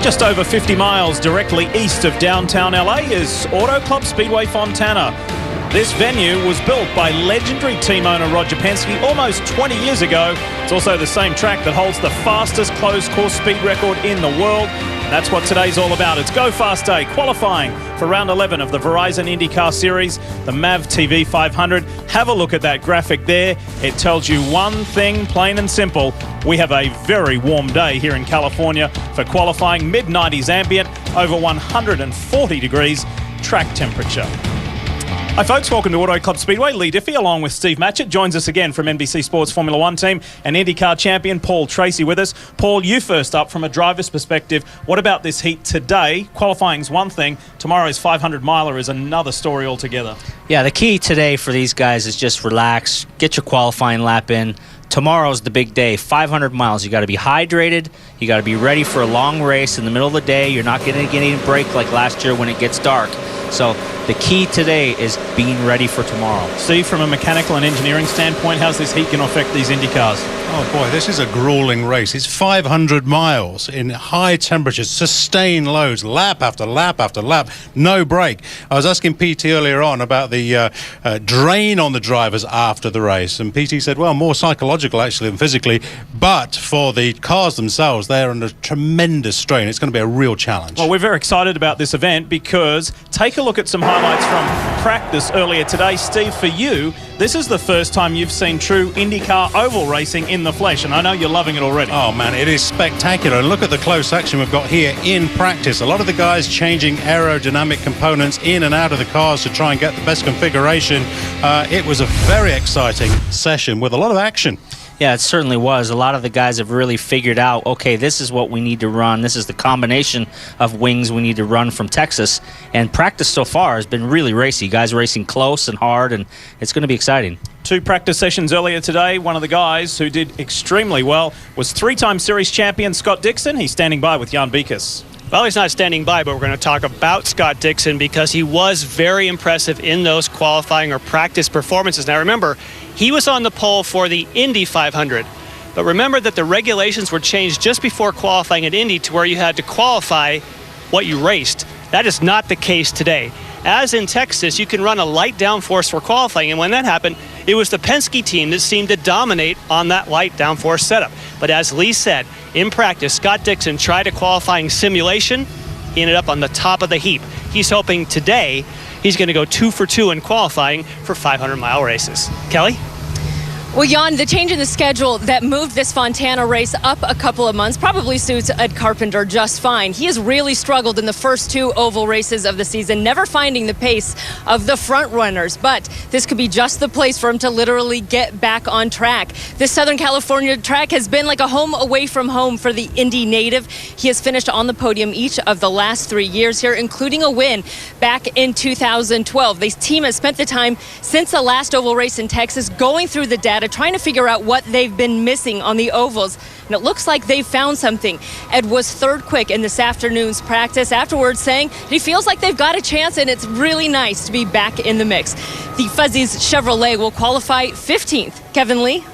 Just over 50 miles directly east of downtown LA is Auto Club Speedway Fontana. This venue was built by legendary team owner Roger Penske almost 20 years ago. It's also the same track that holds the fastest closed course speed record in the world. That's what today's all about. It's Go Fast Day, qualifying for round 11 of the Verizon IndyCar Series, the MAVTV 500. Have a look at that graphic there. It tells you one thing, plain and simple. We have a very warm day here in California for qualifying, mid-90s ambient, over 140 degrees track temperature. Hi folks, welcome to Auto Club Speedway. Lee Diffie along with Steve Matchett joins us again from NBC Sports Formula One team and IndyCar champion Paul Tracy with us. Paul, you first up from a driver's perspective. What about this heat today? Qualifying's one thing, tomorrow's 500 miler is another story altogether. Yeah, the key today for these guys is just relax, get your qualifying lap in. Tomorrow's the big day, 500 miles. You got to be hydrated. You got to be ready for a long race in the middle of the day. You're not going to get any break like last year when it gets dark. So the key today is being ready for tomorrow. Steve, from a mechanical and engineering standpoint, how's this heat going to affect these Indy cars? Oh boy, this is a grueling race. It's 500 miles in high temperatures, sustained loads, lap after lap after lap, no break. I was asking PT earlier on about the drain on the drivers after the race, and PT said, well, more psychological actually than physically, but for the cars themselves, they're under tremendous strain. It's going to be a real challenge. Well, we're very excited about this event because take a look at some highlights from practice earlier today. Steve, for you, this is the first time you've seen true IndyCar oval racing in the flesh, and I know you're loving it already. Oh man, it is spectacular. And look at the close action we've got here in practice. A lot of the guys changing aerodynamic components in and out of the cars to try and get the best configuration. It was a very exciting session with a lot of action. Yeah, it certainly was. A lot of the guys have really figured out, okay, this is what we need to run. This is the combination of wings we need to run from Texas. And practice so far has been really racy. Guys racing close and hard, and it's going to be exciting. 2 practice sessions earlier today. One of the guys who did extremely well was 3-time series champion Scott Dixon. He's standing by with Jan Beekes. Well, he's not standing by, but we're going to talk about Scott Dixon because he was very impressive in those qualifying or practice performances. Now, remember, he was on the pole for the Indy 500. But remember that the regulations were changed just before qualifying at Indy to where you had to qualify what you raced. That is not the case today. As in Texas, you can run a light downforce for qualifying, and when that happened, it was the Penske team that seemed to dominate on that light downforce setup. But as Lee said, in practice, Scott Dixon tried a qualifying simulation, ended up on the top of the heap. He's hoping today he's going to go 2 for 2 in qualifying for 500-mile races. Kelly? Well, Jan, the change in the schedule that moved this Fontana race up a couple of months probably suits Ed Carpenter just fine. He has really struggled in the first 2 oval races of the season, never finding the pace of the front runners. But this could be just the place for him to literally get back on track. This Southern California track has been like a home away from home for the Indy native. He has finished on the podium each of the last 3 years here, including a win back in 2012. This team has spent the time since the last oval race in Texas going through the data, trying to figure out what they've been missing on the ovals, and it looks like they've found something. Ed was third quick in this afternoon's practice, afterwards saying he feels like they've got a chance and it's really nice to be back in the mix. The Fuzzies Chevrolet will qualify 15th. Kevin Lee?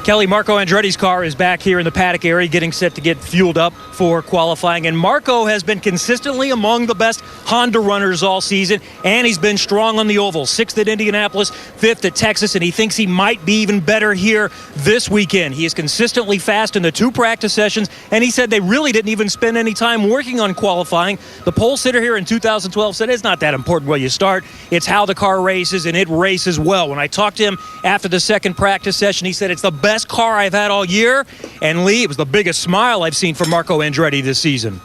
Kelly, Marco Andretti's car is back here in the paddock area getting set to get fueled up for qualifying. And Marco has been consistently among the best Honda runners all season, and he's been strong on the oval. 6th at Indianapolis, 5th at Texas, and he thinks he might be even better here this weekend. He is consistently fast in the 2 practice sessions, and he said they really didn't even spend any time working on qualifying. The pole sitter here in 2012 said it's not that important where you start. It's how the car races, and it races well. When I talked to him after the 2nd practice session, he said it's the best car I've had all year. And Lee, it was the biggest smile I've seen from Marco Andretti this season.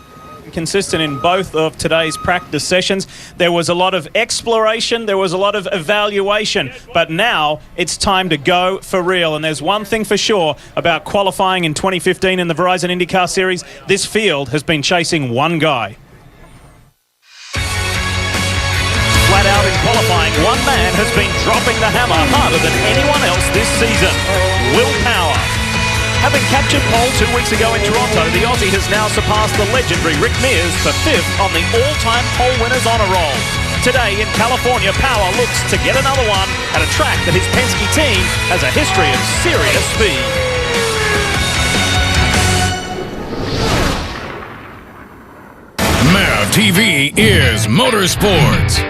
Consistent in both of today's practice sessions. There was a lot of exploration, there was a lot of evaluation, but now it's time to go for real. And there's one thing for sure about qualifying in 2015 in the Verizon IndyCar Series: this field has been chasing one guy. Flat out in qualifying, one man has been dropping the hammer harder than anyone else this season: Will Power. Having captured pole 2 weeks ago in Toronto, the Aussie has now surpassed the legendary Rick Mears for 5th on the all-time pole winners honour roll. Today in California, Power looks to get another one at a track that his Penske team has a history of serious speed. MAVTV is motorsports.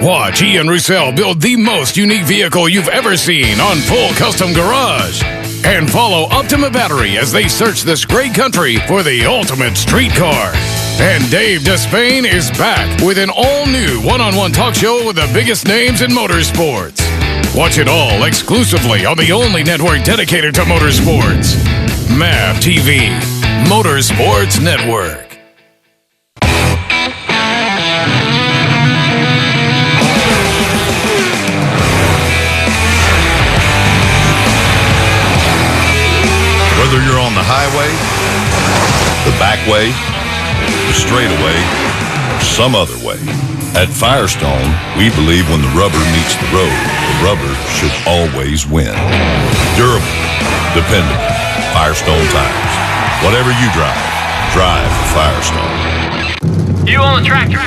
Watch Ian Roussel build the most unique vehicle you've ever seen on Full Custom Garage. And follow Optima Battery as they search this great country for the ultimate street car. And Dave Despain is back with an all-new one-on-one talk show with the biggest names in motorsports. Watch it all exclusively on the only network dedicated to motorsports. MAVTV, Motorsports Network. Whether you're on the highway, the back way, the straightaway, or some other way, at Firestone, we believe when the rubber meets the road, the rubber should always win. Durable, dependable, Firestone tires. Whatever you drive, drive for Firestone. You on the tractor.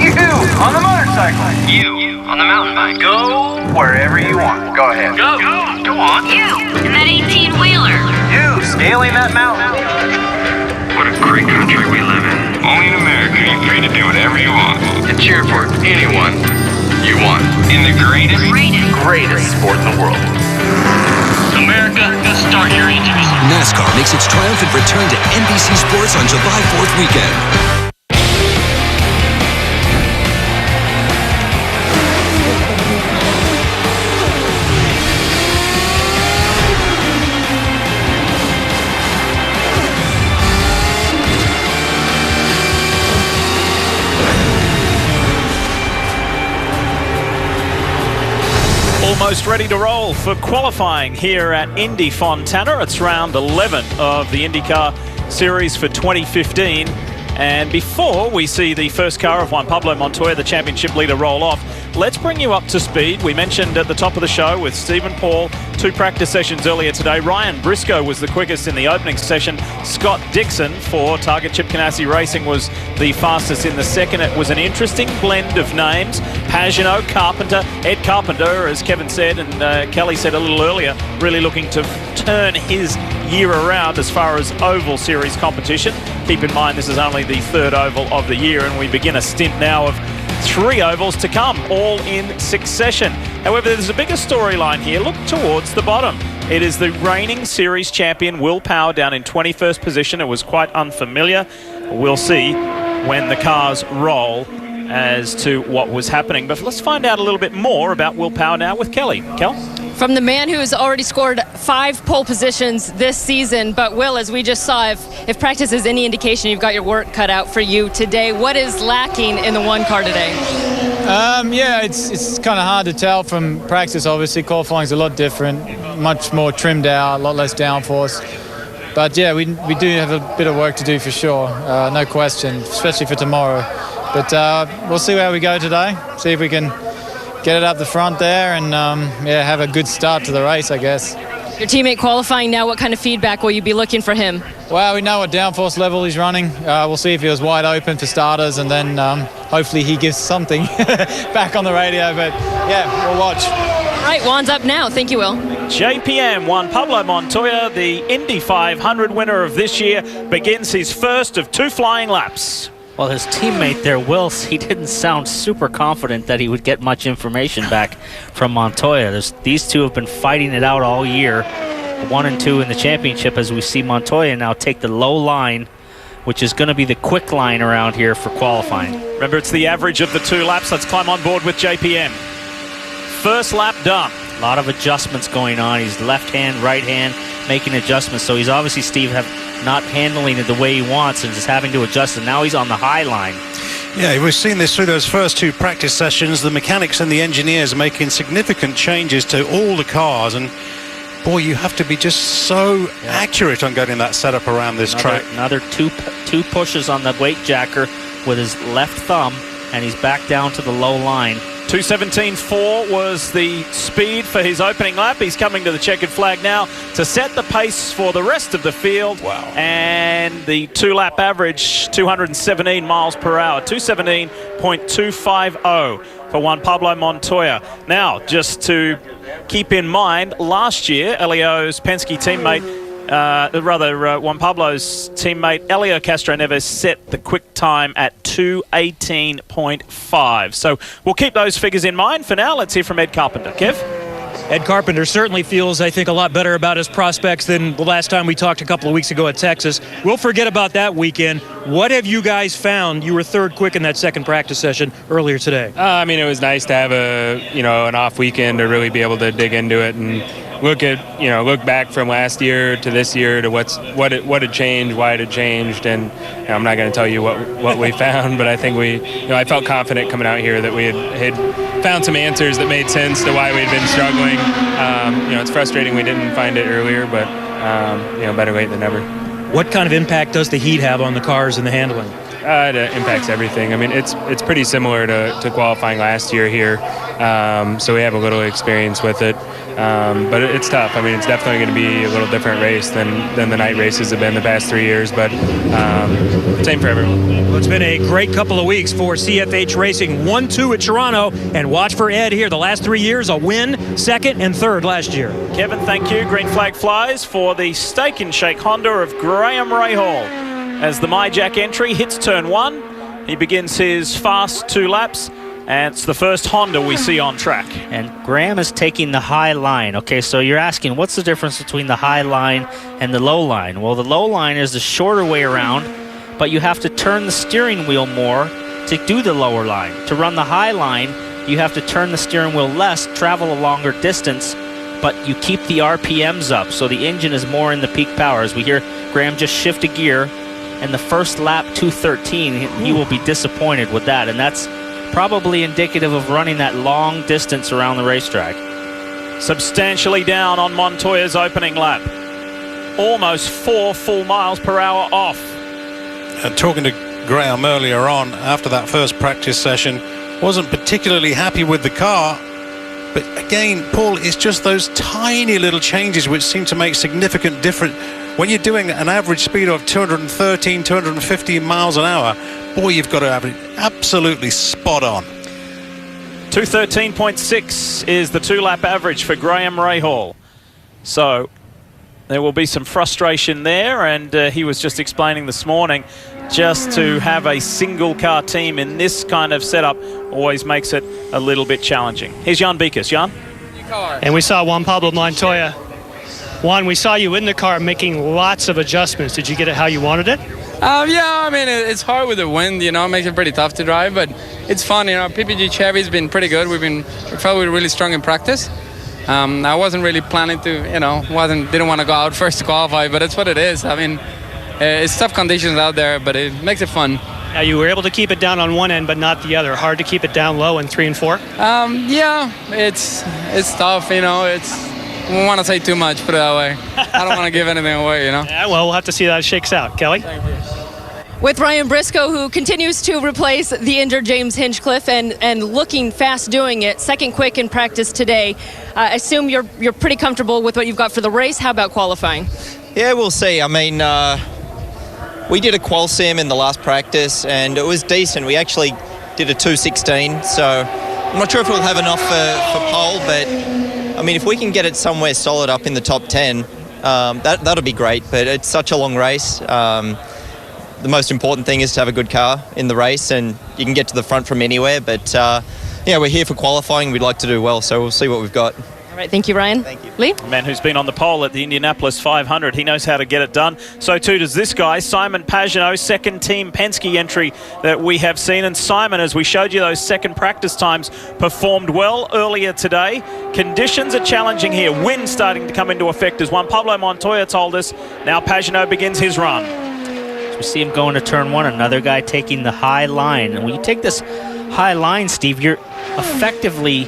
You on the motorcycle. You on the mountain bike. Go wherever you want. Go ahead. Go on. You in that 18-wheeler. You scaling that mountain. What a great country we live in. Only in America you're free to do whatever you want. And cheer for anyone you want. In the greatest sport in the world. America, start your engines. NASCAR makes its triumphant return to NBC Sports on July 4th weekend. Almost ready to roll for qualifying here at Indy Fontana. It's round 11 of the IndyCar series for 2015. And before we see the first car of Juan Pablo Montoya, the championship leader, roll off, let's bring you up to speed. We mentioned at the top of the show with Stephen Paul, 2 practice sessions earlier today. Ryan Briscoe was the quickest in the opening session. Scott Dixon for Target Chip Ganassi Racing was the fastest in the second. It was an interesting blend of names. Pagano, Carpenter, Ed Carpenter, as Kevin said and Kelly said a little earlier, really looking to turn his year around as far as oval series competition. Keep in mind this is only the 3rd oval of the year, and we begin a stint now of 3 ovals to come, all in succession. However, there's a bigger storyline here. Look towards the bottom. It is the reigning series champion Will Power down in 21st position. It was quite unfamiliar. We'll see when the cars roll as to what was happening. But let's find out a little bit more about Will Power now with Kelly. Kel? From the man who has already scored 5 pole positions this season. But Will, as we just saw, if practice is any indication, you've got your work cut out for you today. What is lacking in the one car today? Yeah, it's kind of hard to tell from practice. Obviously, qualifying's a lot different, much more trimmed out, a lot less downforce. But yeah, we do have a bit of work to do for sure, no question, especially for tomorrow. But we'll see how we go today. See if we can get it up the front there and have a good start to the race, I guess. Your teammate qualifying now, what kind of feedback will you be looking for him? Well, we know what downforce level he's running. We'll see if he was wide open for starters, and then hopefully he gives something back on the radio. But yeah, we'll watch. All right, Juan's up now. Thank you, Will. JPM, Juan Pablo Montoya, the Indy 500 winner of this year, begins his first of 2 flying laps. Well, his teammate there, Wills, he didn't sound super confident that he would get much information back from Montoya. These two have been fighting it out all year, 1 and 2 in the championship, as we see Montoya now take the low line, which is going to be the quick line around here for qualifying. Remember, it's the average of the 2 laps. Let's climb on board with JPM. First lap done. A lot of adjustments going on. He's left hand, right hand, making adjustments. So he's obviously, Steve, not handling it the way he wants and just having to adjust. And now he's on the high line. Yeah, we've seen this through those first 2 practice sessions. The mechanics and the engineers are making significant changes to all the cars. And boy, you have to be just so accurate on getting that setup around this track. Another two pushes on the weight jacker with his left thumb, and he's back down to the low line. 2:17.4 was the speed for his opening lap. He's coming to the checkered flag now to set the pace for the rest of the field. Wow. And the 2-lap average, 217 miles per hour, 217.250 for Juan Pablo Montoya. Now, just to keep in mind, last year, Elio's Penske teammate Juan Pablo's teammate Elio Castro Neves set the quick time at 2:18.5. So we'll keep those figures in mind. For now, let's hear from Ed Carpenter. Kev? Ed Carpenter certainly feels, I think, a lot better about his prospects than the last time we talked a couple of weeks ago at Texas. We'll forget about that weekend. What have you guys found? You were third quick in that second practice session earlier today. I mean, it was nice to have an off weekend to really be able to dig into it and look back from last year to this year to what had changed, why it had changed, and I'm not going to tell you what we found, but I think I felt confident coming out here that we had found some answers that made sense to why we'd been struggling. It's frustrating we didn't find it earlier, but better late than never. What kind of impact does the heat have on the cars and the handling? It impacts everything. I mean, it's pretty similar to qualifying last year here, so we have a little experience with it. But it's tough. I mean, it's definitely going to be a little different race than the night races have been the past 3 years, but same for everyone. Well, it's been a great couple of weeks for CFH Racing. 1-2 at Toronto, and watch for Ed here. The last 3 years, a win, second and third last year. Kevin, thank you. Green flag flies for the Steak and Shake Honda of Graham Rahal. As the MyJack entry hits turn 1, he begins his fast 2 laps. And it's the first Honda we see on track. And Graham is taking the high line. Okay, so you're asking, what's the difference between the high line and the low line? Well, the low line is the shorter way around, but you have to turn the steering wheel more to do the lower line. To run the high line, you have to turn the steering wheel less, travel a longer distance, but you keep the RPMs up, so the engine is more in the peak power. As we hear Graham just shift a gear, and the first lap, 2:13, he will be disappointed with that, and that's probably indicative of running that long distance around the racetrack. Substantially down on Montoya's opening lap. Almost 4 full miles per hour off. Talking to Graham earlier on, after that first practice session, wasn't particularly happy with the car. But again, Paul, it's just those tiny little changes which seem to make significant difference. When you're doing an average speed of 213, 215 miles an hour, boy, you've got to have it absolutely spot on. 213.6 is the 2-lap average for Graham Rahal. So there will be some frustration there, and he was just explaining this morning, just to have a single car team in this kind of setup always makes it a little bit challenging. Here's Jan Beekers. Jan? And we saw Juan Pablo Montoya. Juan, we saw you in the car making lots of adjustments. Did you get it how you wanted it? Yeah, I mean, it's hard with the wind, it makes it pretty tough to drive, but it's fun, PPG Chevy's been pretty good. We felt we were really strong in practice. I wasn't really planning to, didn't want to go out first to qualify, but it's what it is. I mean, it's tough conditions out there, but it makes it fun. Now, you were able to keep it down on one end, but not the other. Hard to keep it down low in 3 and 4? Yeah, it's tough, we don't want to say too much, put it that way. I don't want to give anything away, Yeah, well, we'll have to see how it shakes out. Kelly? Thank you. With Ryan Briscoe, who continues to replace the injured James Hinchcliffe and looking fast doing it. Second quick in practice today. I assume you're pretty comfortable with what you've got for the race. How about qualifying? Yeah, we'll see. I mean, we did a qual sim in the last practice, and it was decent. We actually did a 2:16, so I'm not sure if we'll have enough for pole, but I mean, if we can get it somewhere solid up in the top 10, that'll be great. But it's such a long race. The most important thing is to have a good car in the race, and you can get to the front from anywhere. But we're here for qualifying. We'd like to do well, so we'll see what we've got. All right, thank you, Ryan. Thank you. Lee? A man who's been on the pole at the Indianapolis 500. He knows how to get it done. So too does this guy, Simon Pagenaud, second team Penske entry that we have seen. And Simon, as we showed you those second practice times, performed well earlier today. Conditions are challenging here. Wind starting to come into effect, as Juan Pablo Montoya told us. Now Pagenaud begins his run. So we see him going to turn 1, another guy taking the high line. And when you take this high line, Steve, you're effectively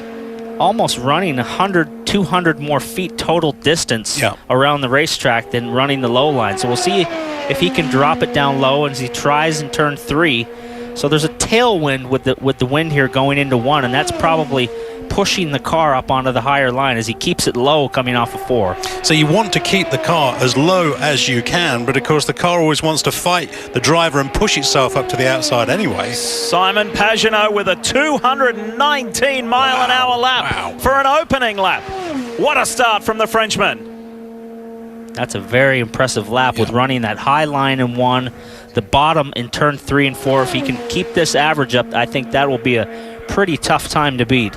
almost running 100, 200 more feet total distance around the racetrack than running the low line. So we'll see if he can drop it down low as he tries in turn 3. So there's a tailwind with the wind here going into 1, and that's probably pushing the car up onto the higher line as he keeps it low coming off of 4. So you want to keep the car as low as you can, but of course the car always wants to fight the driver and push itself up to the outside anyway. Simon Pagenaud with a 219 mile an hour lap for an opening lap. What a start from the Frenchman. That's a very impressive lap with running that high line in 1, the bottom in turn 3 and 4. If he can keep this average up, I think that will be a pretty tough time to beat.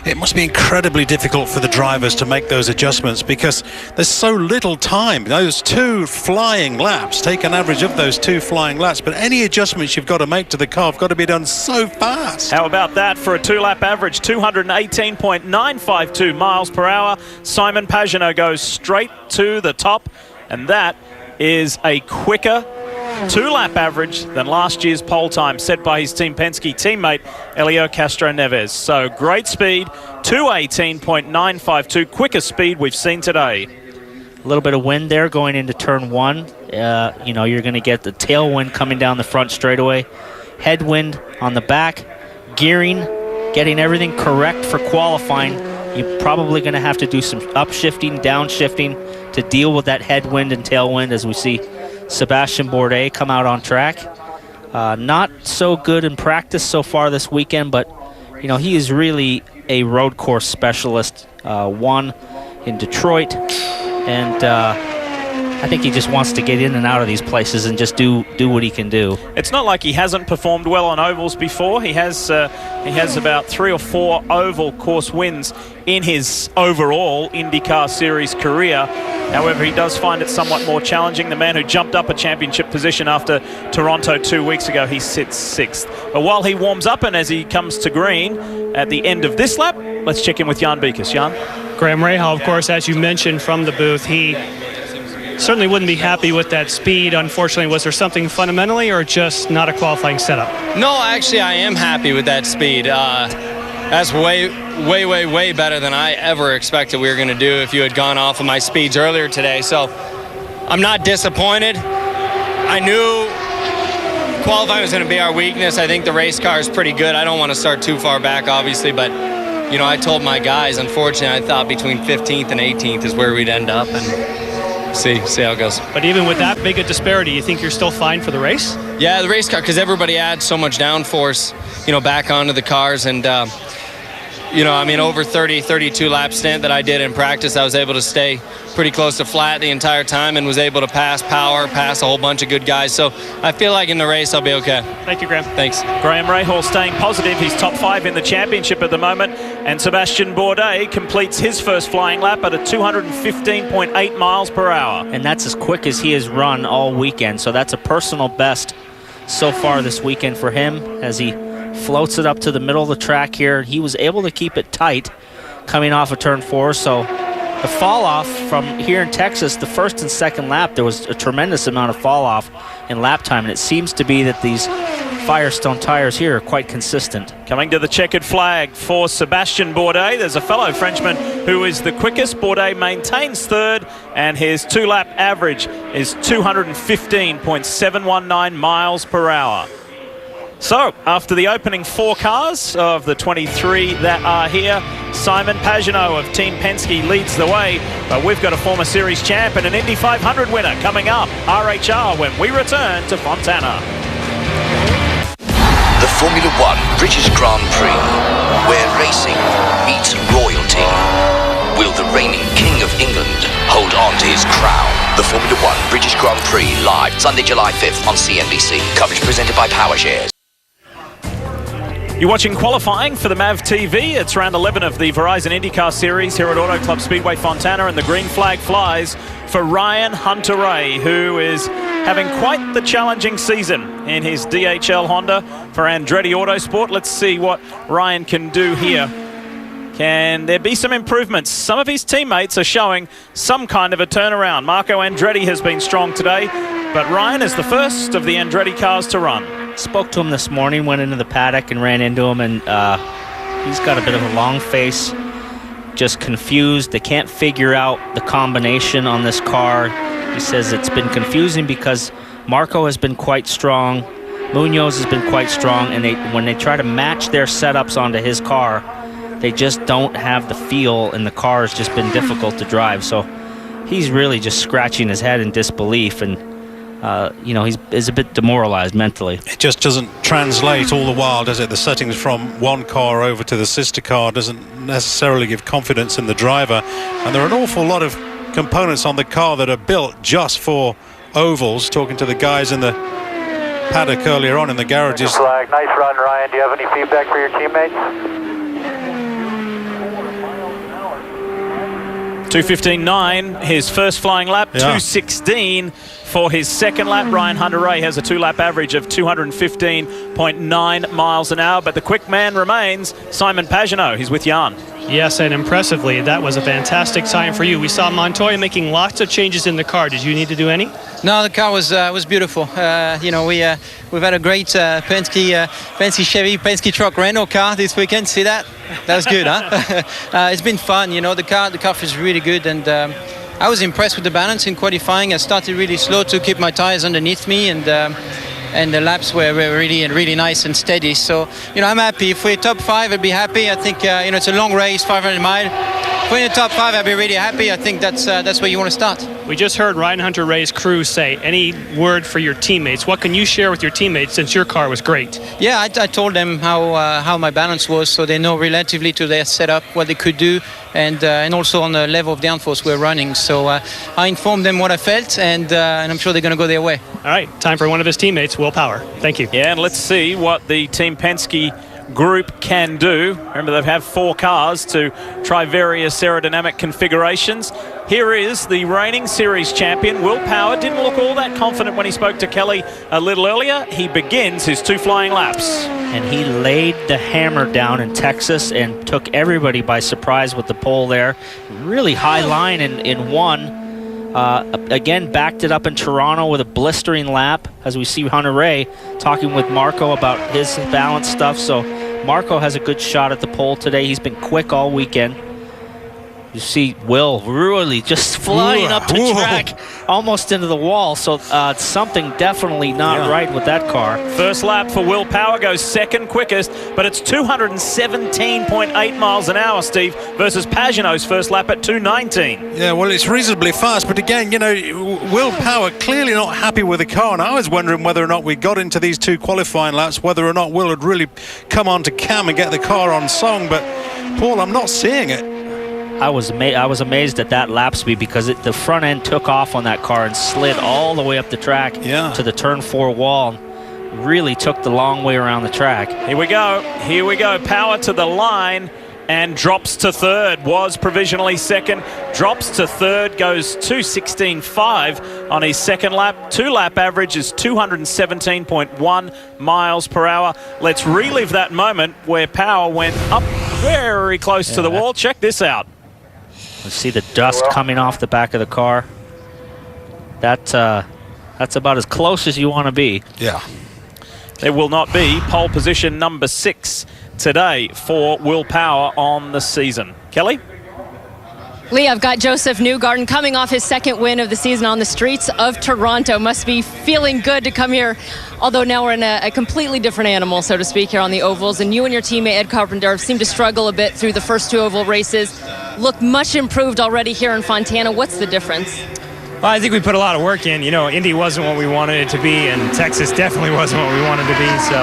It must be incredibly difficult for the drivers to make those adjustments because there's so little time. Those 2 flying laps, take an average of those 2 flying laps, but any adjustments you've got to make to the car have got to be done so fast. How about that for a 2-lap average? 218.952 miles per hour. Simon Pagenaud goes straight to the top, and that is a quicker 2-lap average than last year's pole time set by his Team Penske teammate Elio Castro-Neves. So great speed, 218.952, quickest speed we've seen today. A little bit of wind there going into turn 1. You know, you're going to get the tailwind coming down the front straightaway, headwind on the back, gearing, getting everything correct for qualifying. You're probably going to have to do some upshifting, downshifting to deal with that headwind and tailwind as we see Sebastian Bourdais come out on track. Not so good in practice so far this weekend, but you know, he is really a road course specialist. Won in Detroit, and I think he just wants to get in and out of these places and just do what he can do. It's not like he hasn't performed well on ovals before. He has about 3 or 4 oval course wins in his overall IndyCar Series career. However, he does find it somewhat more challenging. The man who jumped up a championship position after Toronto 2 weeks ago, he sits 6th. But while he warms up and as he comes to green at the end of this lap, let's check in with Jan Beekes. Jan? Graham Rahal, of course, as you mentioned from the booth, he certainly wouldn't be happy with that speed. Unfortunately, was there something fundamentally or just not a qualifying setup? No, actually, I am happy with that speed. That's way better than I ever expected we were going to do if you had gone off of my speeds earlier today. So I'm not disappointed. I knew qualifying was going to be our weakness. I think the race car is pretty good. I don't want to start too far back, obviously, but you know, I told my guys, unfortunately, I thought between 15th and 18th is where we'd end up, and see how it goes. But even with that big a disparity, you think you're still fine for the race? Yeah, the race car, because everybody adds so much downforce, you know, back onto the cars, and you know, I mean, over 32 lap stint that I did in practice, I was able to stay pretty close to flat the entire time and was able to pass Power, pass a whole bunch of good guys. So I feel like in the race I'll be okay. Thank you, Graham. Thanks. Graham Rahal staying positive. He's top 5 in the championship at the moment. And Sebastian Bourdais completes his first flying lap at a 215.8 miles per hour. And that's as quick as he has run all weekend. So that's a personal best so far this weekend for him as he floats it up to the middle of the track here. He was able to keep it tight coming off of turn 4. So the fall off from here in Texas, the first and second lap, there was a tremendous amount of fall off in lap time. And it seems to be that these Firestone tires here are quite consistent. Coming to the checkered flag for Sebastian Bourdais. There's a fellow Frenchman who is the quickest. Bourdais maintains 3rd, and his 2-lap average is 215.719 miles per hour. So, after the opening 4 cars of the 23 that are here, Simon Pagenaud of Team Penske leads the way, but we've got a former series champ and an Indy 500 winner coming up, RHR, when we return to Fontana. The Formula One British Grand Prix, where racing meets royalty. Will the reigning King of England hold on to his crown? The Formula One British Grand Prix live Sunday, July 5th on CNBC. Coverage presented by PowerShares. You're watching qualifying for the MAVTV. It's round 11 of the Verizon IndyCar Series here at Auto Club Speedway Fontana, and the green flag flies for Ryan Hunter-Reay, who is having quite the challenging season in his DHL Honda for Andretti Autosport. Let's see what Ryan can do here. Can there be some improvements? Some of his teammates are showing some kind of a turnaround. Marco Andretti has been strong today, but Ryan is the first of the Andretti cars to run. Spoke to him this morning, went into the paddock and ran into him, and he's got a bit of a long face, just confused. They can't figure out the combination on this car. He says it's been confusing because Marco has been quite strong, Munoz has been quite strong, and when they try to match their setups onto his car, they just don't have the feel, and the car has just been difficult to drive. So he's really just scratching his head in disbelief, and you know, he's a bit demoralized mentally. It just doesn't translate all the while, does it? The settings from one car over to the sister car doesn't necessarily give confidence in the driver. And there are an awful lot of components on the car that are built just for ovals. Talking to the guys in the paddock earlier on in the garages. Flag. Nice run, Ryan. Do you have any feedback for your teammates? 2:15.9, his first flying lap. 2:16 for his second lap. Ryan Hunter-Reay has a 2-lap average of 215.9 miles an hour, but the quick man remains Simon Pagenaud. He's with Jan. Yes, and impressively, that was a fantastic time for you. We saw Montoya making lots of changes in the car. Did you need to do any? No, the car was beautiful. You know, we've had a great Penske Chevy, Penske truck Renault car this weekend. See that? That was good, huh? It's been fun. You know, the car feels really good, and I was impressed with the balance in qualifying. I started really slow to keep my tires underneath me, and the laps were really nice and steady. So, you know, I'm happy. If we're top 5, I'd be happy. I think, you know, it's a long race, 500 miles. If we're in the top 5, I'd be really happy. I think that's where you want to start. We just heard Ryan Hunter-Reay's crew say, any word for your teammates? What can you share with your teammates since your car was great? Yeah, I told them how my balance was, so they know relatively to their setup what they could do, and also on the level of downforce we're running. So I informed them what I felt, and I'm sure they're going to go their way. All right, time for one of his teammates, Will Power. Thank you. Yeah, and let's see what the Team Penske group can do. Remember, they have 4 cars to try various aerodynamic configurations. Here is the reigning series champion, Will Power. Didn't look all that confident when he spoke to Kelly a little earlier. He begins his 2 flying laps. And he laid the hammer down in Texas and took everybody by surprise with the pole there. Really high line in 1. Again, backed it up in Toronto with a blistering lap, as we see Hunter-Reay talking with Marco about his balance stuff. So Marco has a good shot at the pole today. He's been quick all weekend. You see Will really just flying up the track, almost into the wall. So something definitely not right with that car. First lap for Will Power goes second quickest, but it's 217.8 miles an hour, Steve, versus Pagenaud's first lap at 219. Yeah, well, it's reasonably fast, but again, you know, Will Power clearly not happy with the car, and I was wondering whether or not we got into these 2 qualifying laps, whether or not Will had really come on to cam and get the car on song, but Paul, I'm not seeing it. I was amazed at that lap speed, because the front end took off on that car and slid all the way up the track to the turn 4 wall. Really took the long way around the track. Here we go. Power to the line and drops to third. Was provisionally second, drops to third, goes 2:16.5 on his second lap. 2-lap average is 217.1 miles per hour. Let's relive that moment where Power went up very close to the wall. Check this out. You see the dust coming off the back of the car. That's about as close as you want to be. Yeah. There will not be pole position number 6 today for Will Power on the season. Kelly? Lee, I've got Joseph Newgarden coming off his second win of the season on the streets of Toronto. Must be feeling good to come here, although now we're in a completely different animal, so to speak, here on the ovals. And you and your teammate Ed Carpenter have seemed to struggle a bit through the first 2 oval races. Look much improved already here in Fontana. What's the difference? Well, I think we put a lot of work in. You know, Indy wasn't what we wanted it to be, and Texas definitely wasn't what we wanted to be. So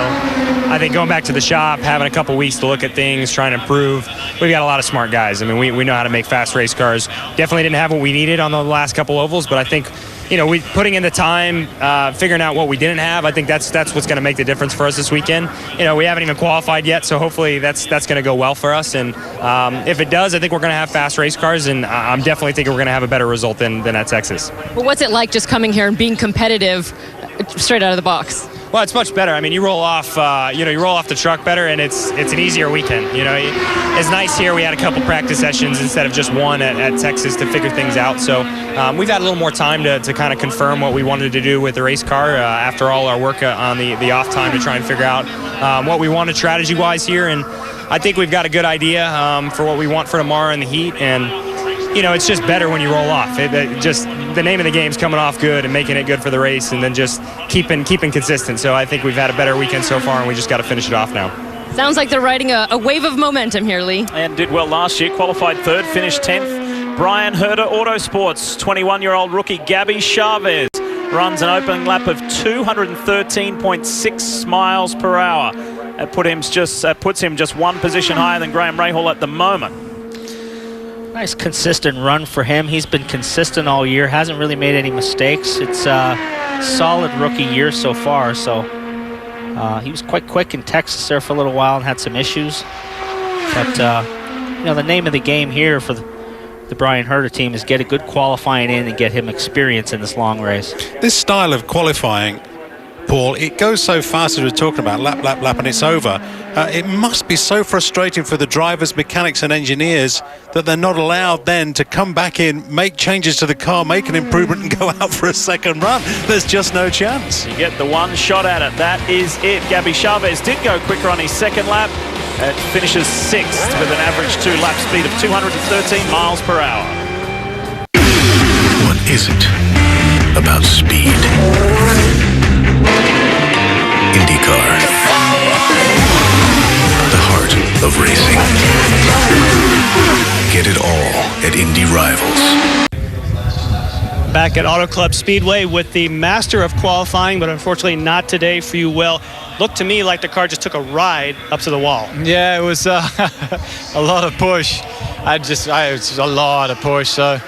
I think going back to the shop, having a couple weeks to look at things, trying to improve, we've got a lot of smart guys. I mean, we know how to make fast race cars. Definitely didn't have what we needed on the last couple ovals, but I think, you know, we putting in the time, figuring out what we didn't have, I think that's what's going to make the difference for us this weekend. You know, we haven't even qualified yet, so hopefully that's going to go well for us. And if it does, I think we're going to have fast race cars, and I'm definitely thinking we're going to have a better result than at Texas. Well, what's it like just coming here and being competitive straight out of the box? Well, it's much better. I mean, you roll off the truck better, and it's an easier weekend. You know, it's nice here. We had a couple practice sessions instead of just one at Texas to figure things out. So we've had a little more time to kind of confirm what we wanted to do with the race car after all our work on the off time to try and figure out what we wanted strategy-wise here. And I think we've got a good idea for what we want for tomorrow in the heat. And you know, it's just better when you roll off. Just the name of the game is coming off good and making it good for the race, and then just keeping consistent. So I think we've had a better weekend so far, and we just got to finish it off now. Sounds like they're riding a wave of momentum here, Lee. And did well last year, qualified third, finished 10th. Brian Herder Autosports, 21-year-old rookie Gabby Chavez runs an opening lap of 213.6 miles per hour. That puts him just 1 position higher than Graham Rahal at the moment. Nice consistent run for him. He's been consistent all year, hasn't really made any mistakes. It's a solid rookie year so far. So he was quite quick in Texas there for a little while and had some issues. But you know, the name of the game here for the Brian Herter team is get a good qualifying in and get him experience in this long race. This style of qualifying, Paul, it goes so fast as we're talking about, lap, lap, lap, and it's over. It must be so frustrating for the drivers, mechanics and engineers that they're not allowed then to come back in, make changes to the car, make an improvement and go out for a second run. There's just no chance. You get the one shot at it. That is it. Gabby Chavez did go quicker on his second lap. It finishes 6th with an average 2-lap speed of 213 miles per hour. What isn't about speed? IndyCar, the heart of racing. Get it all at Indy Rivals. Back at Auto Club Speedway with the master of qualifying, but unfortunately not today for you, Will. Looked to me like the car just took a ride up to the wall. Yeah, it was a lot of push. It was a lot of push. So,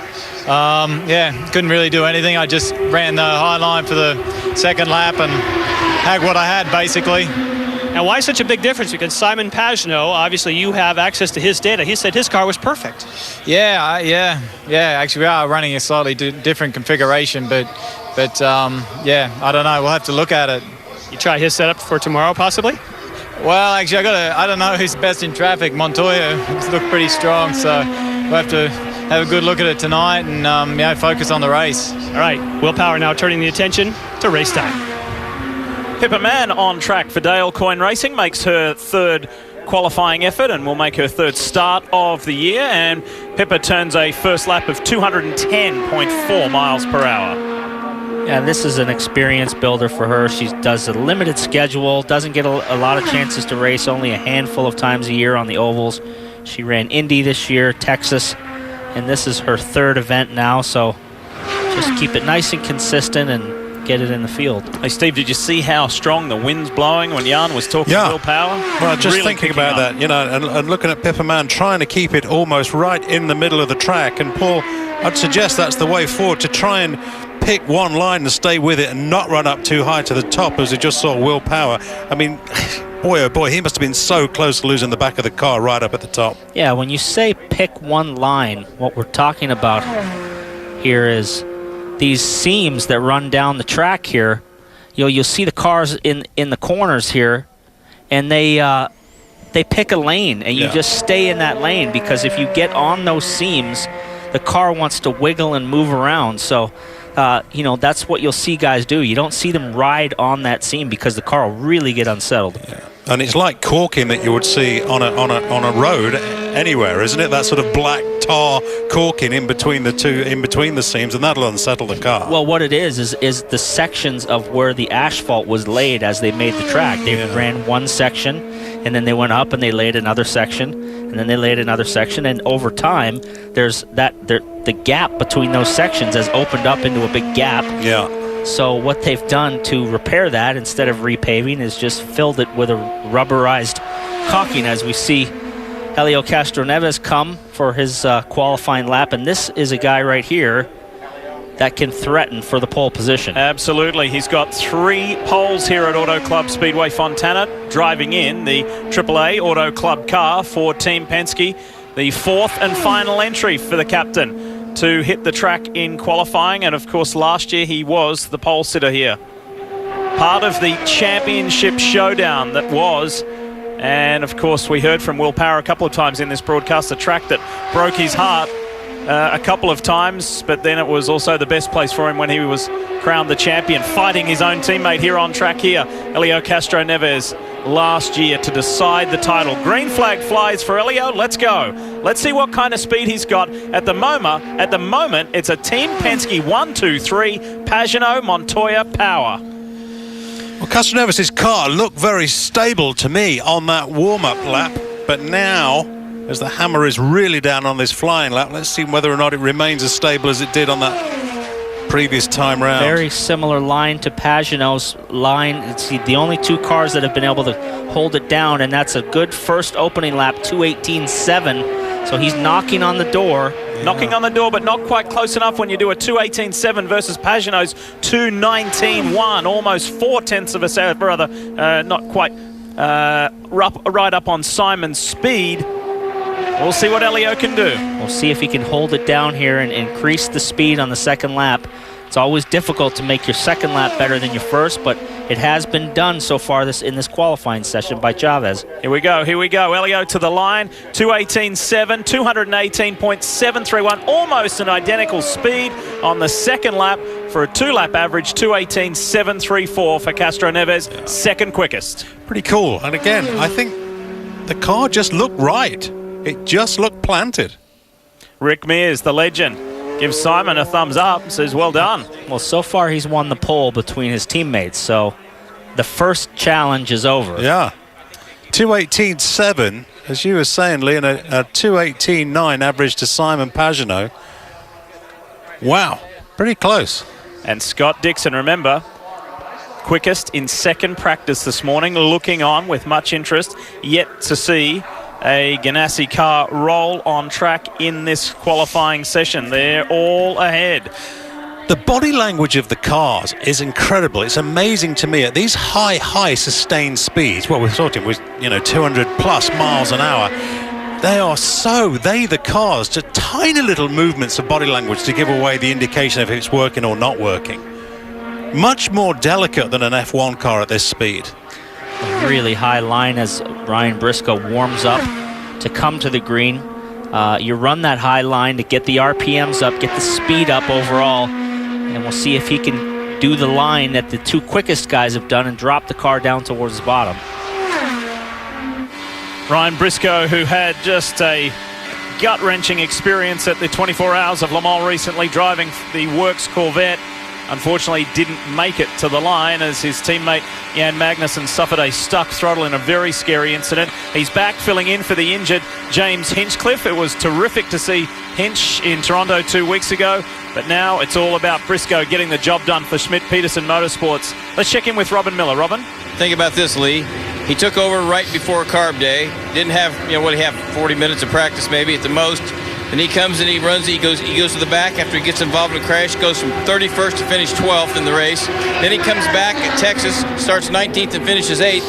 yeah, couldn't really do anything. I just ran the high line for the second lap and had what I had, basically. Now, why such a big difference? Because Simon Pagenaud, obviously you have access to his data. He said his car was perfect. Yeah. Actually, we are running a slightly different configuration, but yeah, I don't know. We'll have to look at it. You try his setup for tomorrow, possibly? Well, actually, I don't know who's best in traffic. Montoya looked pretty strong, so we'll have to have a good look at it tonight and focus on the race. All right, Will Power now turning the attention to race time. Pippa Mann on track for Dale Coyne Racing, makes her third qualifying effort and will make her third start of the year, and Pippa turns a first lap of 210.4 miles per hour. Yeah, this is an experience builder for her. She does a limited schedule, doesn't get a lot of chances to race, only a handful of times a year on the ovals. She ran Indy this year, Texas, and this is her third event now, so just keep it nice and consistent and get it in the field. Hey, Steve, did you see how strong the wind's blowing when Jan was talking to Will Power? Well, just really thinking about that, you know, and looking at Pippa Mann trying to keep it almost right in the middle of the track. And Paul, I'd suggest that's the way forward, to try and pick one line and stay with it and not run up too high to the top, as we just saw Will Power. I mean, boy, oh boy, he must have been so close to losing the back of the car right up at the top. Yeah, when you say pick one line, what we're talking about here is these seams that run down the track here. You'll see the cars in the corners here, and they pick a lane, and you just stay in that lane, because if you get on those seams, the car wants to wiggle and move around. So you know, that's what you'll see guys do. You don't see them ride on that seam because the car will really get unsettled. Yeah. And it's like corking that you would see on a road anywhere, isn't it? That sort of black tar corking in between the seams, and that'll unsettle the car. Well, what it is the sections of where the asphalt was laid as they made the track. They ran one section, and then they went up and they laid another section, and then they laid another section, and over time, the gap between those sections has opened up into a big gap. Yeah. So what they've done to repair that, instead of repaving, is just filled it with a rubberized caulking, as we see Helio Castroneves come for his qualifying lap. And this is a guy right here that can threaten for the pole position. Absolutely. He's got 3 poles here at Auto Club Speedway Fontana, driving in the AAA Auto Club car for Team Penske. The 4th and final entry for the captain to hit the track in qualifying, and of course last year he was the pole sitter here. Part of the championship showdown that was, and of course we heard from Will Power a couple of times in this broadcast, the track that broke his heart a couple of times, but then it was also the best place for him when he was crowned the champion, fighting his own teammate here on track here, Helio Castroneves, last year to decide the title. Green flag flies for Helio. Let's go. Let's see what kind of speed he's got. At the moment, it's a Team Penske 1, 2, 3, Pagenaud, Montoya, Power. Well, Castroneves' car looked very stable to me on that warm-up lap, but now, as the hammer is really down on this flying lap, let's see whether or not it remains as stable as it did on that previous time round. Very similar line to Pagenaud's line. It's the only 2 cars that have been able to hold it down, and that's a good first opening lap, 2:18.7. So he's knocking on the door. Knocking on the door, but not quite close enough when you do a 2:18.7 versus Pagenaud's 2:19.1, almost 4/10 of a second, rather, not quite right up on Simon's speed. We'll see what Elio can do. We'll see if he can hold it down here and increase the speed on the second lap. It's always difficult to make your second lap better than your first, but it has been done so far in this qualifying session by Chavez. Here we go. Elio to the line. 2:18.7, 218.731, almost an identical speed on the second lap for a two-lap average, 2:18.734 for Castro Neves, second quickest. Pretty cool. And again, I think the car just looked right. It just looked planted. Rick Mears, the legend, gives Simon a thumbs up, says well done. Well, so far he's won the pole between his teammates, so the first challenge is over. Yeah. 2:18.7, as you were saying, Lee, and a 2:18.9 average to Simon Pagenaud. Wow, pretty close. And Scott Dixon, remember, quickest in second practice this morning, looking on with much interest, yet to see a Ganassi car roll on track in this qualifying session. They're all ahead. The body language of the cars is incredible. It's amazing to me at these high sustained speeds. Well, we're talking with 200 plus miles an hour. The cars, just tiny little movements of body language to give away the indication of if it's working or not working. Much more delicate than an F1 car at this speed. A really high line as Ryan Briscoe warms up to come to the green. You run that high line to get the RPMs up, get the speed up overall, and we'll see if he can do the line that the two quickest guys have done and drop the car down towards the bottom. Ryan Briscoe, who had just a gut-wrenching experience at the 24 Hours of Le Mans recently, driving the Works Corvette, unfortunately didn't make it to the line as his teammate Jan Magnussen suffered a stuck throttle in a very scary incident. He's back filling in for the injured James Hinchcliffe. It was terrific to see Hinch in Toronto 2 weeks ago, but now it's all about Briscoe getting the job done for Schmidt-Peterson Motorsports. Let's check in with Robin Miller. Robin? Think about this, Lee. He took over right before carb day. Didn't have, 40 minutes of practice maybe at the most. And he comes and he runs, he goes to the back after he gets involved in a crash, goes from 31st to finish 12th in the race. Then he comes back at Texas, starts 19th and finishes 8th.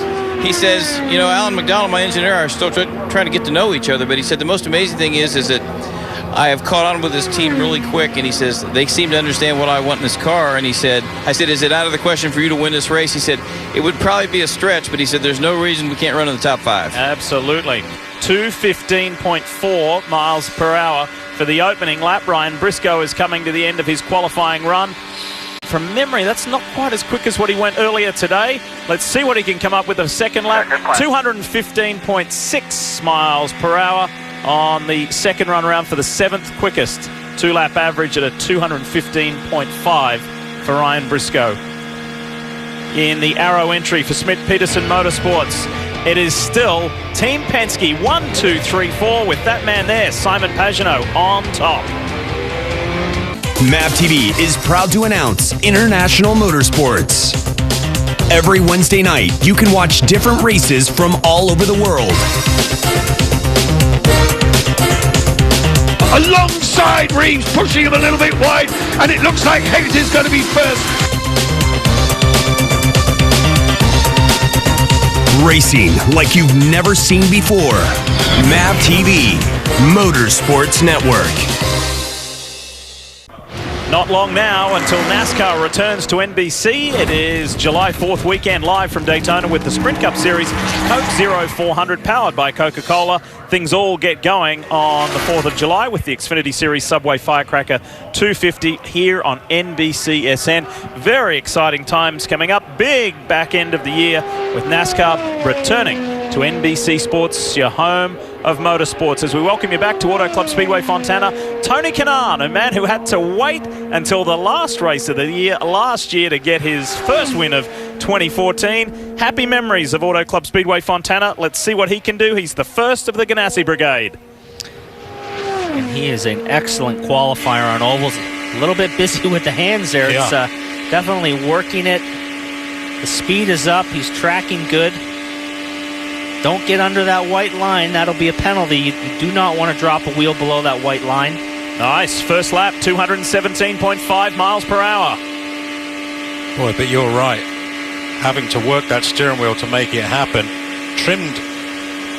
He says, Alan McDonald, my engineer, are still trying to get to know each other, but he said the most amazing thing is that I have caught on with this team really quick, and he says, they seem to understand what I want in this car, and I said, is it out of the question for you to win this race? He said, it would probably be a stretch, but he said, there's no reason we can't run in the top 5. Absolutely. 2:15.4 miles per hour for the opening lap. Ryan Briscoe is coming to the end of his qualifying run. From memory, that's not quite as quick as what he went earlier today. Let's see what he can come up with a second lap. 215.6 miles per hour on the second run around for the 7th quickest. Two-lap average at a 215.5 for Ryan Briscoe. In the Arrow entry for Schmidt-Peterson Motorsports, it is still Team Penske 1, 2, 3, 4 with that man there, Simon Pagenaud, on top. MAVTV is proud to announce International Motorsports. Every Wednesday night, you can watch different races from all over the world. Alongside Reeves, pushing him a little bit wide, and it looks like Haggerty's going to be first. Racing like you've never seen before. MAVTV, Motorsports Network. Not long now until NASCAR returns to NBC. It is July 4th weekend live from Daytona with the Sprint Cup Series Coke Zero 400 powered by Coca-Cola. Things all get going on the 4th of July with the Xfinity Series Subway Firecracker 250 here on NBCSN. Very exciting times coming up. Big back end of the year with NASCAR returning to NBC Sports, your home of motorsports. As we welcome you back to Auto Club Speedway Fontana, Tony Kanaan, a man who had to wait until the last race of the year last year to get his first win of 2014. Happy memories of Auto Club Speedway Fontana. Let's see what he can do. He's the first of the Ganassi Brigade. And he is an excellent qualifier on ovals. A little bit busy with the hands there. Yeah. It's definitely working it. The speed is up. He's tracking good. Don't get under that white line. That'll be a penalty. You do not want to drop a wheel below that white line. Nice. First lap, 217.5 miles per hour. Boy, but you're right. Having to work that steering wheel to make it happen. Trimmed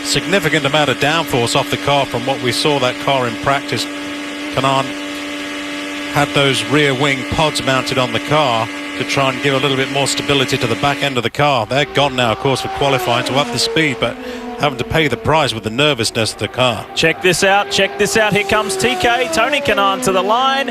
significant amount of downforce off the car from what we saw that car in practice. Kanaan had those rear wing pods mounted on the car to try and give a little bit more stability to the back end of the car. They're gone now, of course, for qualifying to up the speed, but having to pay the price with the nervousness of the car. Check this out, check this out. Here comes TK, Tony Kanaan to the line.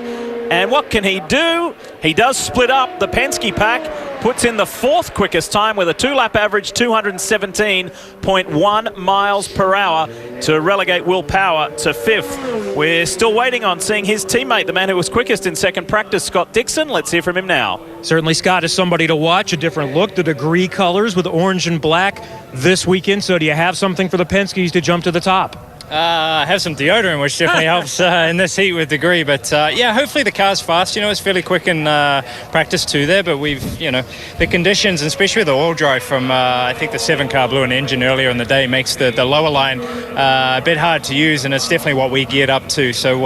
And what can he do? He does split up the Penske pack, puts in the fourth quickest time with a 2-lap average, 217.1 miles per hour to relegate Will Power to fifth. We're still waiting on seeing his teammate, the man who was quickest in second practice, Scott Dixon. Let's hear from him now. Certainly Scott is somebody to watch, a different look, the degree colors with orange and black this weekend. So do you have something for the Penskes to jump to the top? I have some deodorant, which definitely helps in this heat with degree. But yeah, hopefully the car's fast. You know, it's fairly quick in practice too there. But we've, you know, the conditions, and especially the oil drive from I think the 7 car blew an engine earlier in the day, makes the lower line a bit hard to use, and it's definitely what we geared up to. So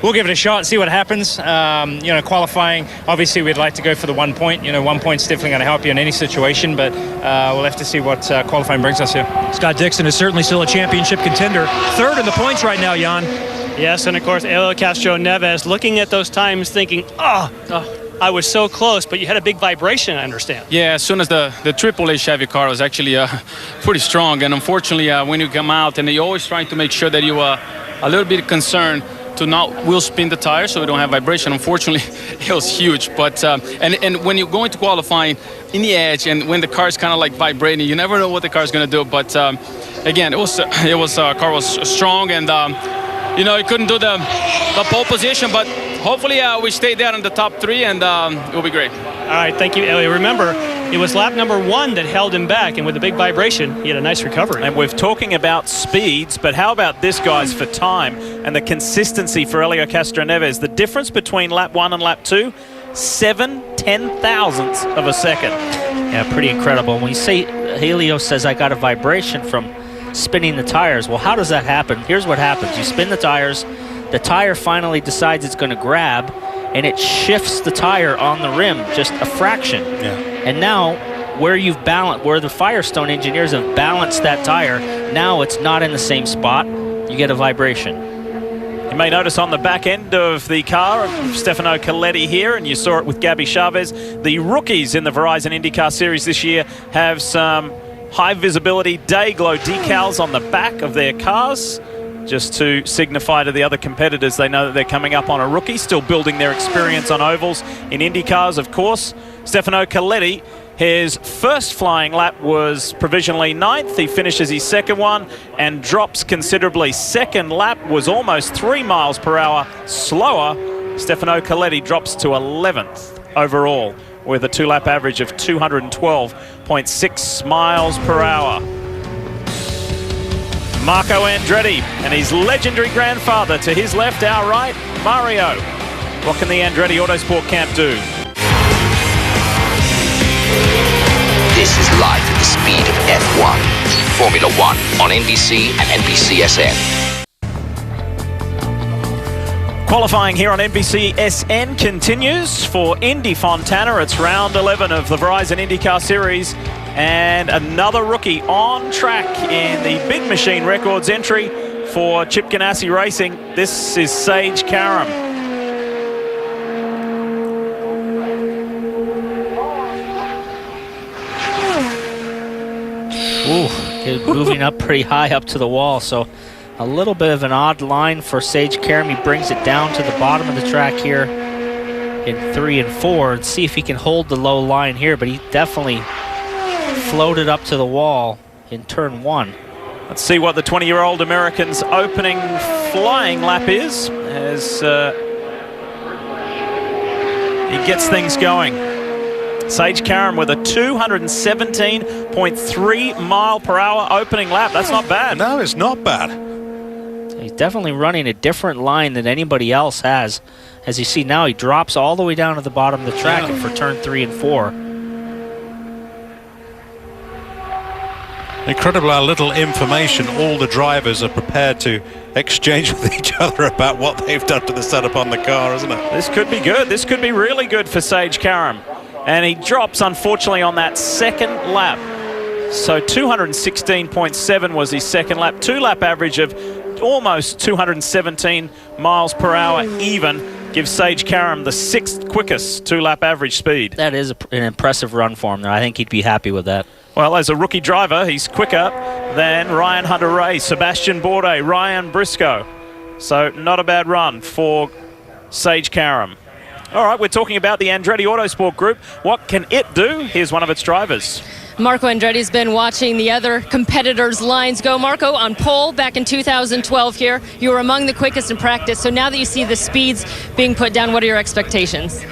we'll give it a shot, see what happens. You know, qualifying, obviously we'd like to go for the 1 point. You know, 1 point's definitely going to help you in any situation. But we'll have to see what qualifying brings us here. Scott Dixon is certainly still a championship contender. Third in the points right now, Jan. Yes, and of course, Helio Castroneves looking at those times thinking, I was so close, but you had a big vibration, I understand. Yeah, as soon as the AAA Chevy car was actually pretty strong, and unfortunately, when you come out, and you're always trying to make sure that you are a little bit concerned to not wheel spin the tires so we don't have vibration. Unfortunately, it was huge. But and when you're going to qualifying in the edge, and when the car is kind of like vibrating, you never know what the car is going to do. But again, car was strong, and you know, it couldn't do the pole position, but hopefully we stay there in the top 3, and it will be great. All right, thank you, Ellie. Remember, it was lap number 1 that held him back, and with the big vibration, he had a nice recovery. And we're talking about speeds, but how about this, guys, for time and the consistency for Helio Castroneves? The difference between lap 1 and lap 2, 7 ten-thousandths of a second. Yeah, pretty incredible. When you say Helio says I got a vibration from spinning the tires, well, how does that happen? Here's what happens. You spin the tires, the tire finally decides it's going to grab, and it shifts the tire on the rim just a fraction. Yeah. And now, where the Firestone engineers have balanced that tire, now it's not in the same spot. You get a vibration. You may notice on the back end of the car, Stefano Coletti here, and you saw it with Gabby Chavez. The rookies in the Verizon IndyCar Series this year have some high visibility day glow decals on the back of their cars, just to signify to the other competitors they know that they're coming up on a rookie, still building their experience on ovals in Indy cars, of course. Stefano Coletti, his first flying lap was provisionally 9th. He finishes his second one and drops considerably. Second lap was almost 3 miles per hour slower. Stefano Coletti drops to 11th overall with a 2-lap average of 212.6 miles per hour. Marco Andretti and his legendary grandfather to his left, our right, Mario. What can the Andretti Autosport camp do? This is live at the speed of F1, Formula 1 on NBC and NBCSN. Qualifying here on NBCSN continues for Indy Fontana. It's round 11 of the Verizon IndyCar Series. And another rookie on track in the Big Machine Records entry for Chip Ganassi Racing. This is Sage Karam. Ooh, moving up pretty high up to the wall. So a little bit of an odd line for Sage Karam. He brings it down to the bottom of the track here in 3 and 4. And see if he can hold the low line here, but he definitely floated up to the wall in turn 1. Let's see what the 20-year-old American's opening flying lap is as he gets things going. Sage Karam with a 217.3 mile per hour opening lap. That's not bad. No, it's not bad. He's definitely running a different line than anybody else has. As you see now, he drops all the way down to the bottom of the track for turn 3 and 4. Incredible how little information all the drivers are prepared to exchange with each other about what they've done to the setup on the car, isn't it? This could be good. This could be really good for Sage Karam. And he drops, unfortunately, on that second lap. So 216.7 was his second lap. 2-lap average of almost 217 miles per hour even gives Sage Karam the 6th quickest 2-lap average speed. That is an impressive run for him, though. I think he'd be happy with that. Well, as a rookie driver, he's quicker than Ryan Hunter-Reay, Sebastian Bourdais, Ryan Briscoe. So not a bad run for Sage Karam. All right, we're talking about the Andretti Autosport Group. What can it do? Here's one of its drivers. Marco Andretti's been watching the other competitors' lines go. Marco, on pole back in 2012 here, you were among the quickest in practice. So now that you see the speeds being put down, what are your expectations?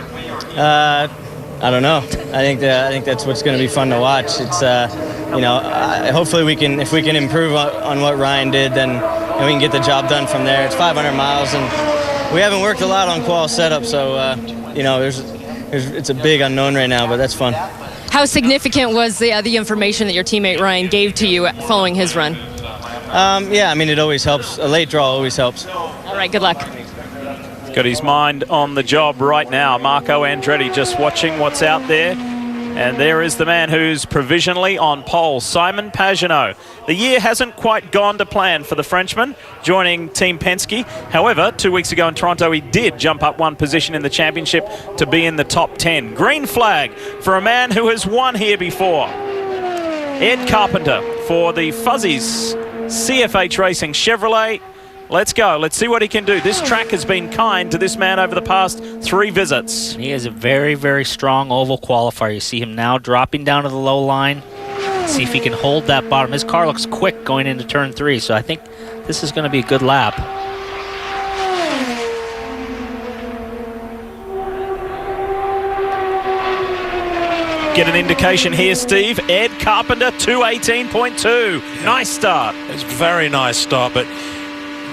I don't know. I think that's what's going to be fun to watch. It's hopefully if we can improve on what Ryan did, then we can get the job done from there. It's 500 miles, and we haven't worked a lot on qual setup, so it's a big unknown right now, but that's fun. How significant was the information that your teammate Ryan gave to you following his run? It always helps. A late draw always helps. All right, good luck. Got his mind on the job right now. Marco Andretti just watching what's out there. And there is the man who's provisionally on pole, Simon Pagenaud. The year hasn't quite gone to plan for the Frenchman, joining Team Penske. However, 2 weeks ago in Toronto, he did jump up one position in the championship to be in the top 10. Green flag for a man who has won here before. Ed Carpenter for the Fuzzies, CFH Racing Chevrolet. Let's go. Let's see what he can do. This track has been kind to this man over the past 3 visits. He is a very, very strong oval qualifier. You see him now dropping down to the low line. See if he can hold that bottom. His car looks quick going into turn 3, so I think this is going to be a good lap. Get an indication here, Steve. Ed Carpenter, 218.2. Nice start. It's a very nice start, but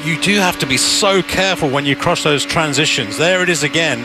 you do have to be so careful when you cross those transitions. There it is again.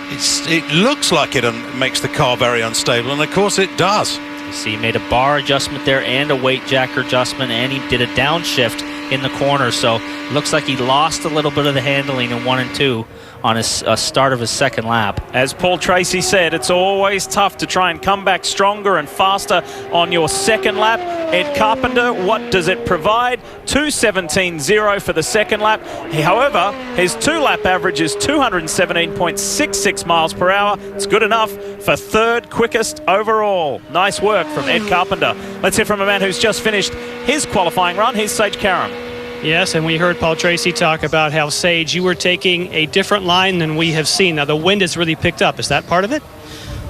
It looks like it makes the car very unstable, and of course it does. You see he made a bar adjustment there and a weight jacker adjustment, and he did a downshift in the corner, so it looks like he lost a little bit of the handling in 1 and 2 on his start of his second lap. As Paul Tracy said, it's always tough to try and come back stronger and faster on your second lap. Ed Carpenter, what does it provide? 2:17.0 for the second lap. However, his 2-lap average is 217.66 miles per hour. It's good enough for 3rd quickest overall. Nice work from Ed Carpenter. Let's hear from a man who's just finished his qualifying run. Here's Sage Karam. Yes, and we heard Paul Tracy talk about how, Sage, you were taking a different line than we have seen. Now, the wind has really picked up. Is that part of it?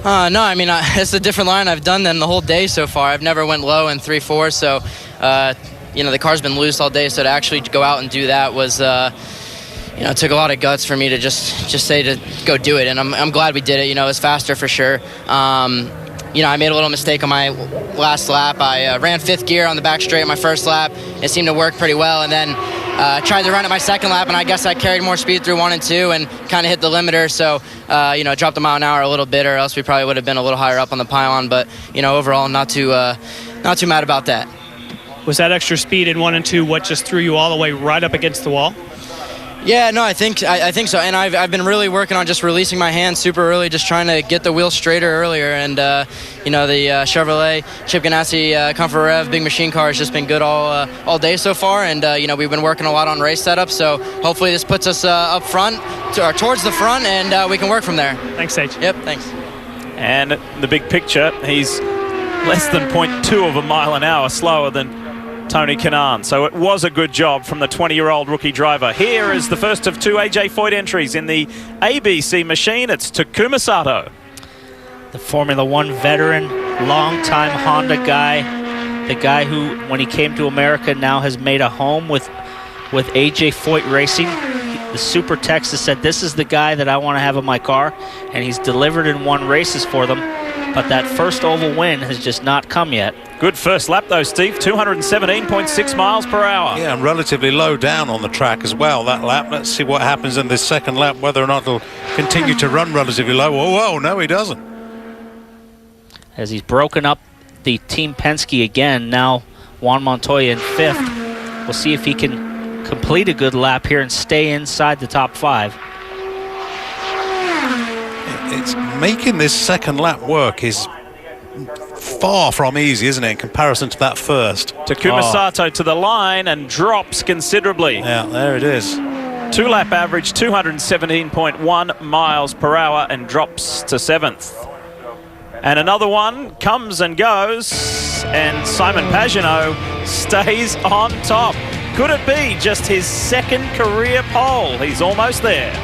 No, I mean, it's a different line I've done than the whole day so far. I've never went low in 3-4, so, the car's been loose all day, so to actually go out and do that was, it took a lot of guts for me to just say to go do it, and I'm glad we did it. It was faster for sure. I made a little mistake on my last lap. I ran 5th gear on the back straight on my first lap. It seemed to work pretty well, and then tried to run at my second lap, and I guess I carried more speed through 1 and 2 and kind of hit the limiter, so dropped the mile an hour a little bit, or else we probably would have been a little higher up on the pylon, but overall not too mad about that. Was that extra speed in 1 and 2 what just threw you all the way right up against the wall? Yeah, no, I think so, and I've been really working on just releasing my hands super early, just trying to get the wheel straighter earlier, and the Chevrolet Chip Ganassi Comfort Rev big machine car has just been good all day so far, and we've been working a lot on race setup, so hopefully this puts us up front or towards the front, and we can work from there. Thanks, Sage. Yep, thanks. And the big picture, he's less than 0.2 of a mile an hour slower than Tony Kanaan. So it was a good job from the 20-year-old rookie driver. Here is the first of 2 AJ Foyt entries in the ABC machine. It's Takuma Sato. The Formula One veteran, longtime Honda guy, the guy who, when he came to America, now has made a home with AJ Foyt Racing. The Super Texas said, this is the guy that I want to have in my car, and he's delivered and won races for them. But that first oval win has just not come yet. Good first lap, though, Steve. 217.6 miles per hour. Yeah, and relatively low down on the track as well, that lap. Let's see what happens in this second lap, whether or not he'll continue to run relatively low. Oh, no, he doesn't. As he's broken up the Team Penske again, now Juan Montoya in 5th. We'll see if he can complete a good lap here and stay inside the top 5. It's making this second lap work is far from easy, isn't it, in comparison to that first? Takuma Sato to the line and drops considerably. Yeah, there it is. 2-lap average, 217.1 miles per hour, and drops to 7th. And another one comes and goes, and Simon Pagenaud stays on top. Could it be just his second career pole? He's almost there.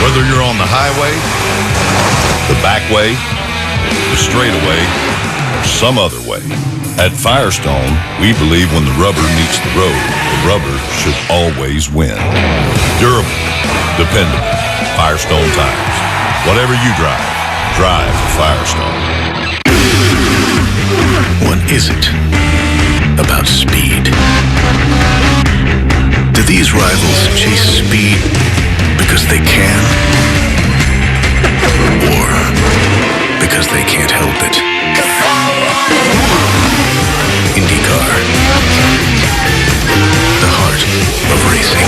Whether you're on the highway, the back way, the straightaway, or some other way, at Firestone, we believe when the rubber meets the road, the rubber should always win. Durable, dependable, Firestone tires. Whatever you drive, drive Firestone. One isn't about speed. Do these rivals chase speed because they can? Or because they can't help it? IndyCar. The heart of racing.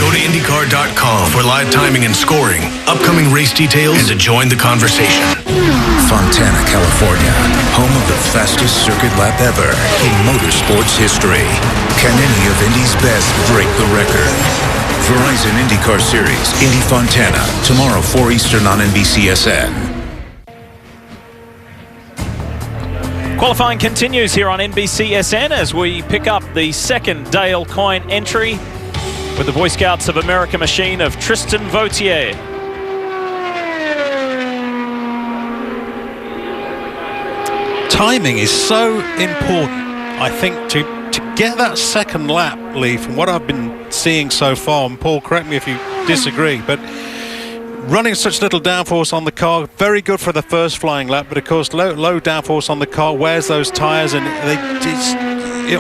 Go to IndyCar.com for live timing and scoring, upcoming race details, and to join the conversation. Fontana, California, home of the fastest circuit lap ever in motorsports history. Can any of Indy's best break the record? Verizon IndyCar Series, Indy Fontana, tomorrow 4 Eastern on NBCSN. Qualifying continues here on NBCSN as we pick up the second Dale Coyne entry with the Boy Scouts of America machine of Tristan Vautier. Timing is so important, I think, to get that second lap, Lee, from what I've been seeing so far, and Paul, correct me if you disagree, but running such little downforce on the car, very good for the first flying lap, but of course low downforce on the car wears those tyres, and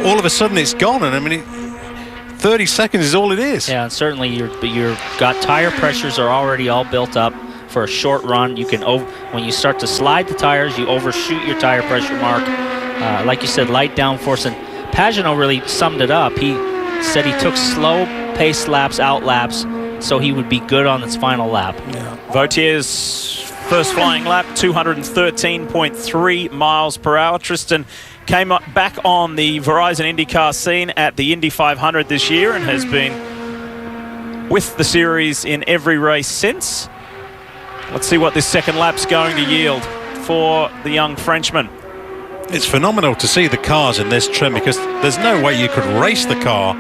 all of a sudden it's gone. And I mean, 30 seconds is all it is. Yeah, and certainly your tire pressures are already all built up for a short run. You can when you start to slide the tires, you overshoot your tire pressure mark. Like you said, light downforce, and Pagenaud really summed it up. He said he took slow pace laps, out laps, so he would be good on its final lap. Yeah. Vautier's first flying lap, 213.3 miles per hour. Tristan came back on the Verizon IndyCar scene at the Indy 500 this year and has been with the series in every race since. Let's see what this second lap's going to yield for the young Frenchman. It's phenomenal to see the cars in this trim, because there's no way you could race the car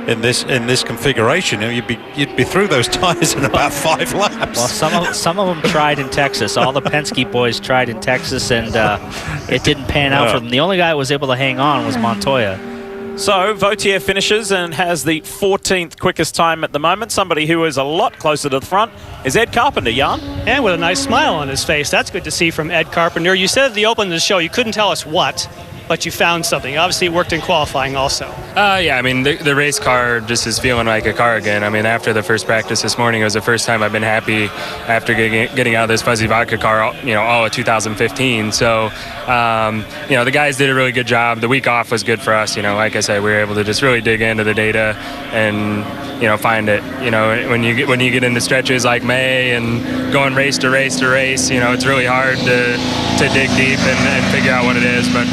in this configuration. You'd be through those tires in about 5 laps. Well, some of them tried in Texas. All the Penske boys tried in Texas, and it didn't pan out for them. The only guy who was able to hang on was Montoya. So Vautier finishes and has the 14th quickest time at the moment. Somebody who is a lot closer to the front is Ed Carpenter, Jan. And with a nice smile on his face. That's good to see from Ed Carpenter. You said at the open of the show you couldn't tell us what, but you found something. Obviously, it worked in qualifying also. Yeah, I mean, the race car just is feeling like a car again. I mean, after the first practice this morning, it was the first time I've been happy after getting out of this fuzzy vodka car, all of 2015. So, the guys did a really good job. The week off was good for us. Like I said, we were able to just really dig into the data and, find it. When you get into stretches like May and going race to race to race, it's really hard to dig deep and figure out what it is. But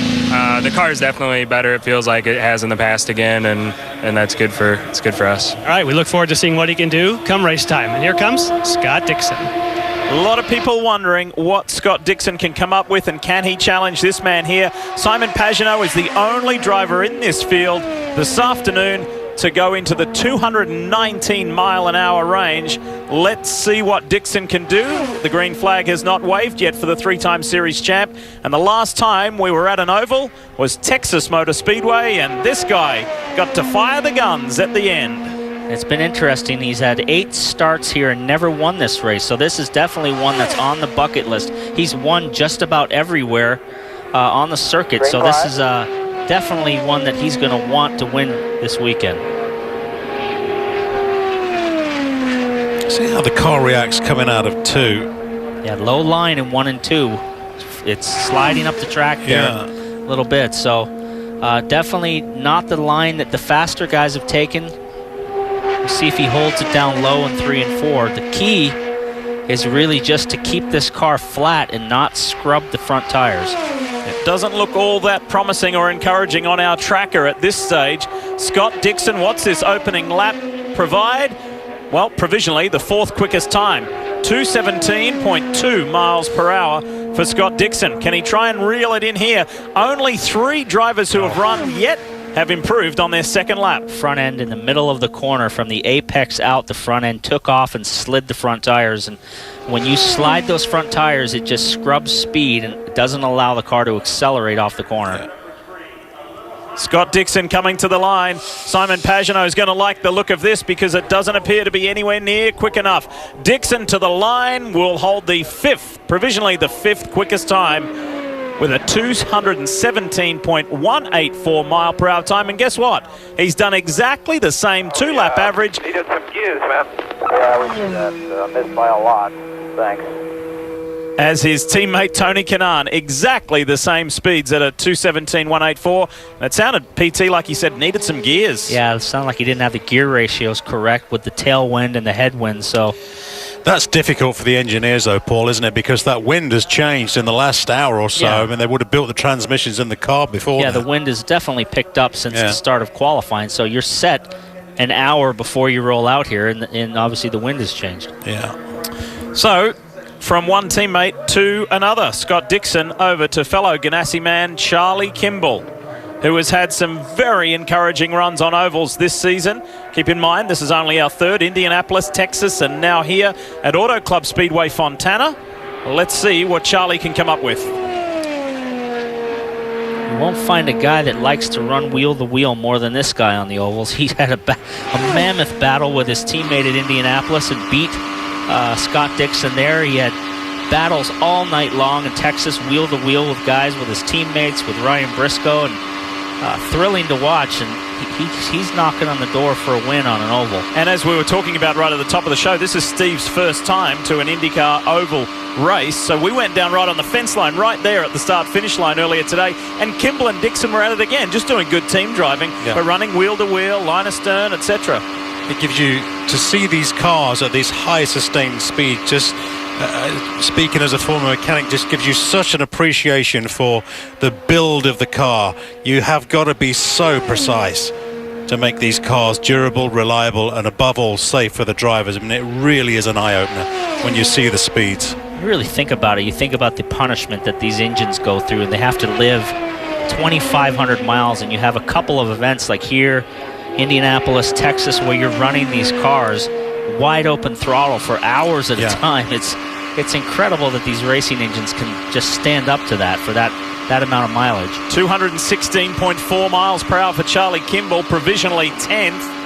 the car is definitely better. It feels like it has in the past again, and that's good for us. All right, we look forward to seeing what he can do come race time. And here comes Scott Dixon. A lot of people wondering what Scott Dixon can come up with, and can he challenge this man here. Simon Pagenaud is the only driver in this field this afternoon to go into the 219-mile-an-hour range. Let's see what Dixon can do. The green flag has not waved yet for the 3-time series champ, and the last time we were at an oval was Texas Motor Speedway, and this guy got to fire the guns at the end. It's been interesting. He's had 8 starts here and never won this race, so this is definitely one that's on the bucket list. He's won just about everywhere on the circuit, so this is definitely one that he's going to want to win this weekend. See how the car reacts coming out of 2. Yeah, low line in 1 and 2. It's sliding up the track there a little bit. So definitely not the line that the faster guys have taken. We'll see if he holds it down low in 3 and 4. The key is really just to keep this car flat and not scrub the front tires. It doesn't look all that promising or encouraging on our tracker at this stage. Scott Dixon, what's this opening lap provide? Well, provisionally, the 4th quickest time. 217.2 miles per hour for Scott Dixon. Can he try and reel it in here? Only 3 drivers who have run yet have improved on their second lap. Front end in the middle of the corner from the apex out, the front end took off and slid the front tires. And when you slide those front tires, it just scrubs speed and it doesn't allow the car to accelerate off the corner. Scott Dixon coming to the line. Simon Pagenaud is going to like the look of this because it doesn't appear to be anywhere near quick enough. Dixon to the line will hold the 5th, provisionally the 5th quickest time with a 217.184 mile per hour time. And guess what? He's done exactly the same 2-lap average. Needed some gears, man. Yeah, we did that. Missed by a lot. Thanks. As his teammate Tony Kanaan, exactly the same speeds at a 217.184. It sounded, PT, like he said, needed some gears. Yeah, it sounded like he didn't have the gear ratios correct with the tailwind and the headwind, so... That's difficult for the engineers, though, Paul, isn't it? Because that wind has changed in the last hour or so. Yeah. I mean, they would have built the transmissions in the car before. Yeah, that. the wind has definitely picked up since the start of qualifying, so you're set an hour before you roll out here, and obviously the wind has changed. Yeah. So... from one teammate to another, Scott Dixon over to fellow Ganassi man Charlie Kimball, who has had some very encouraging runs on ovals this season. Keep in mind, this is only our 3rd, Indianapolis, Texas, and now here at Auto Club Speedway Fontana. Let's see what Charlie can come up with. You won't find a guy that likes to run wheel-to-wheel more than this guy on the ovals. He had a mammoth battle with his teammate at Indianapolis and beat Scott Dixon there. He had battles all night long in Texas, wheel-to-wheel with guys, with his teammates, with Ryan Briscoe, and thrilling to watch. And he's knocking on the door for a win on an oval. And as we were talking about right at the top of the show, this is Steve's first time to an IndyCar oval race. So we went down right on the fence line, right there at the start-finish line earlier today. And Kimball and Dixon were at it again, just doing good team driving, but running wheel-to-wheel, line of stern, etc. It gives you to see these cars at this high sustained speed. Just speaking as a former mechanic, just gives you such an appreciation for the build of the car. You have got to be so precise to make these cars durable, reliable, and above all safe for the drivers. I mean, it really is an eye-opener when you see the speeds. You really think about it. You think about the punishment that these engines go through, and they have to live 2,500 miles, and you have a couple of events like here, Indianapolis, Texas, where you're running these cars wide open throttle for hours at a time. It's incredible that these racing engines can just stand up to that for that amount of mileage. 216.4 miles per hour for Charlie Kimball, provisionally 10th.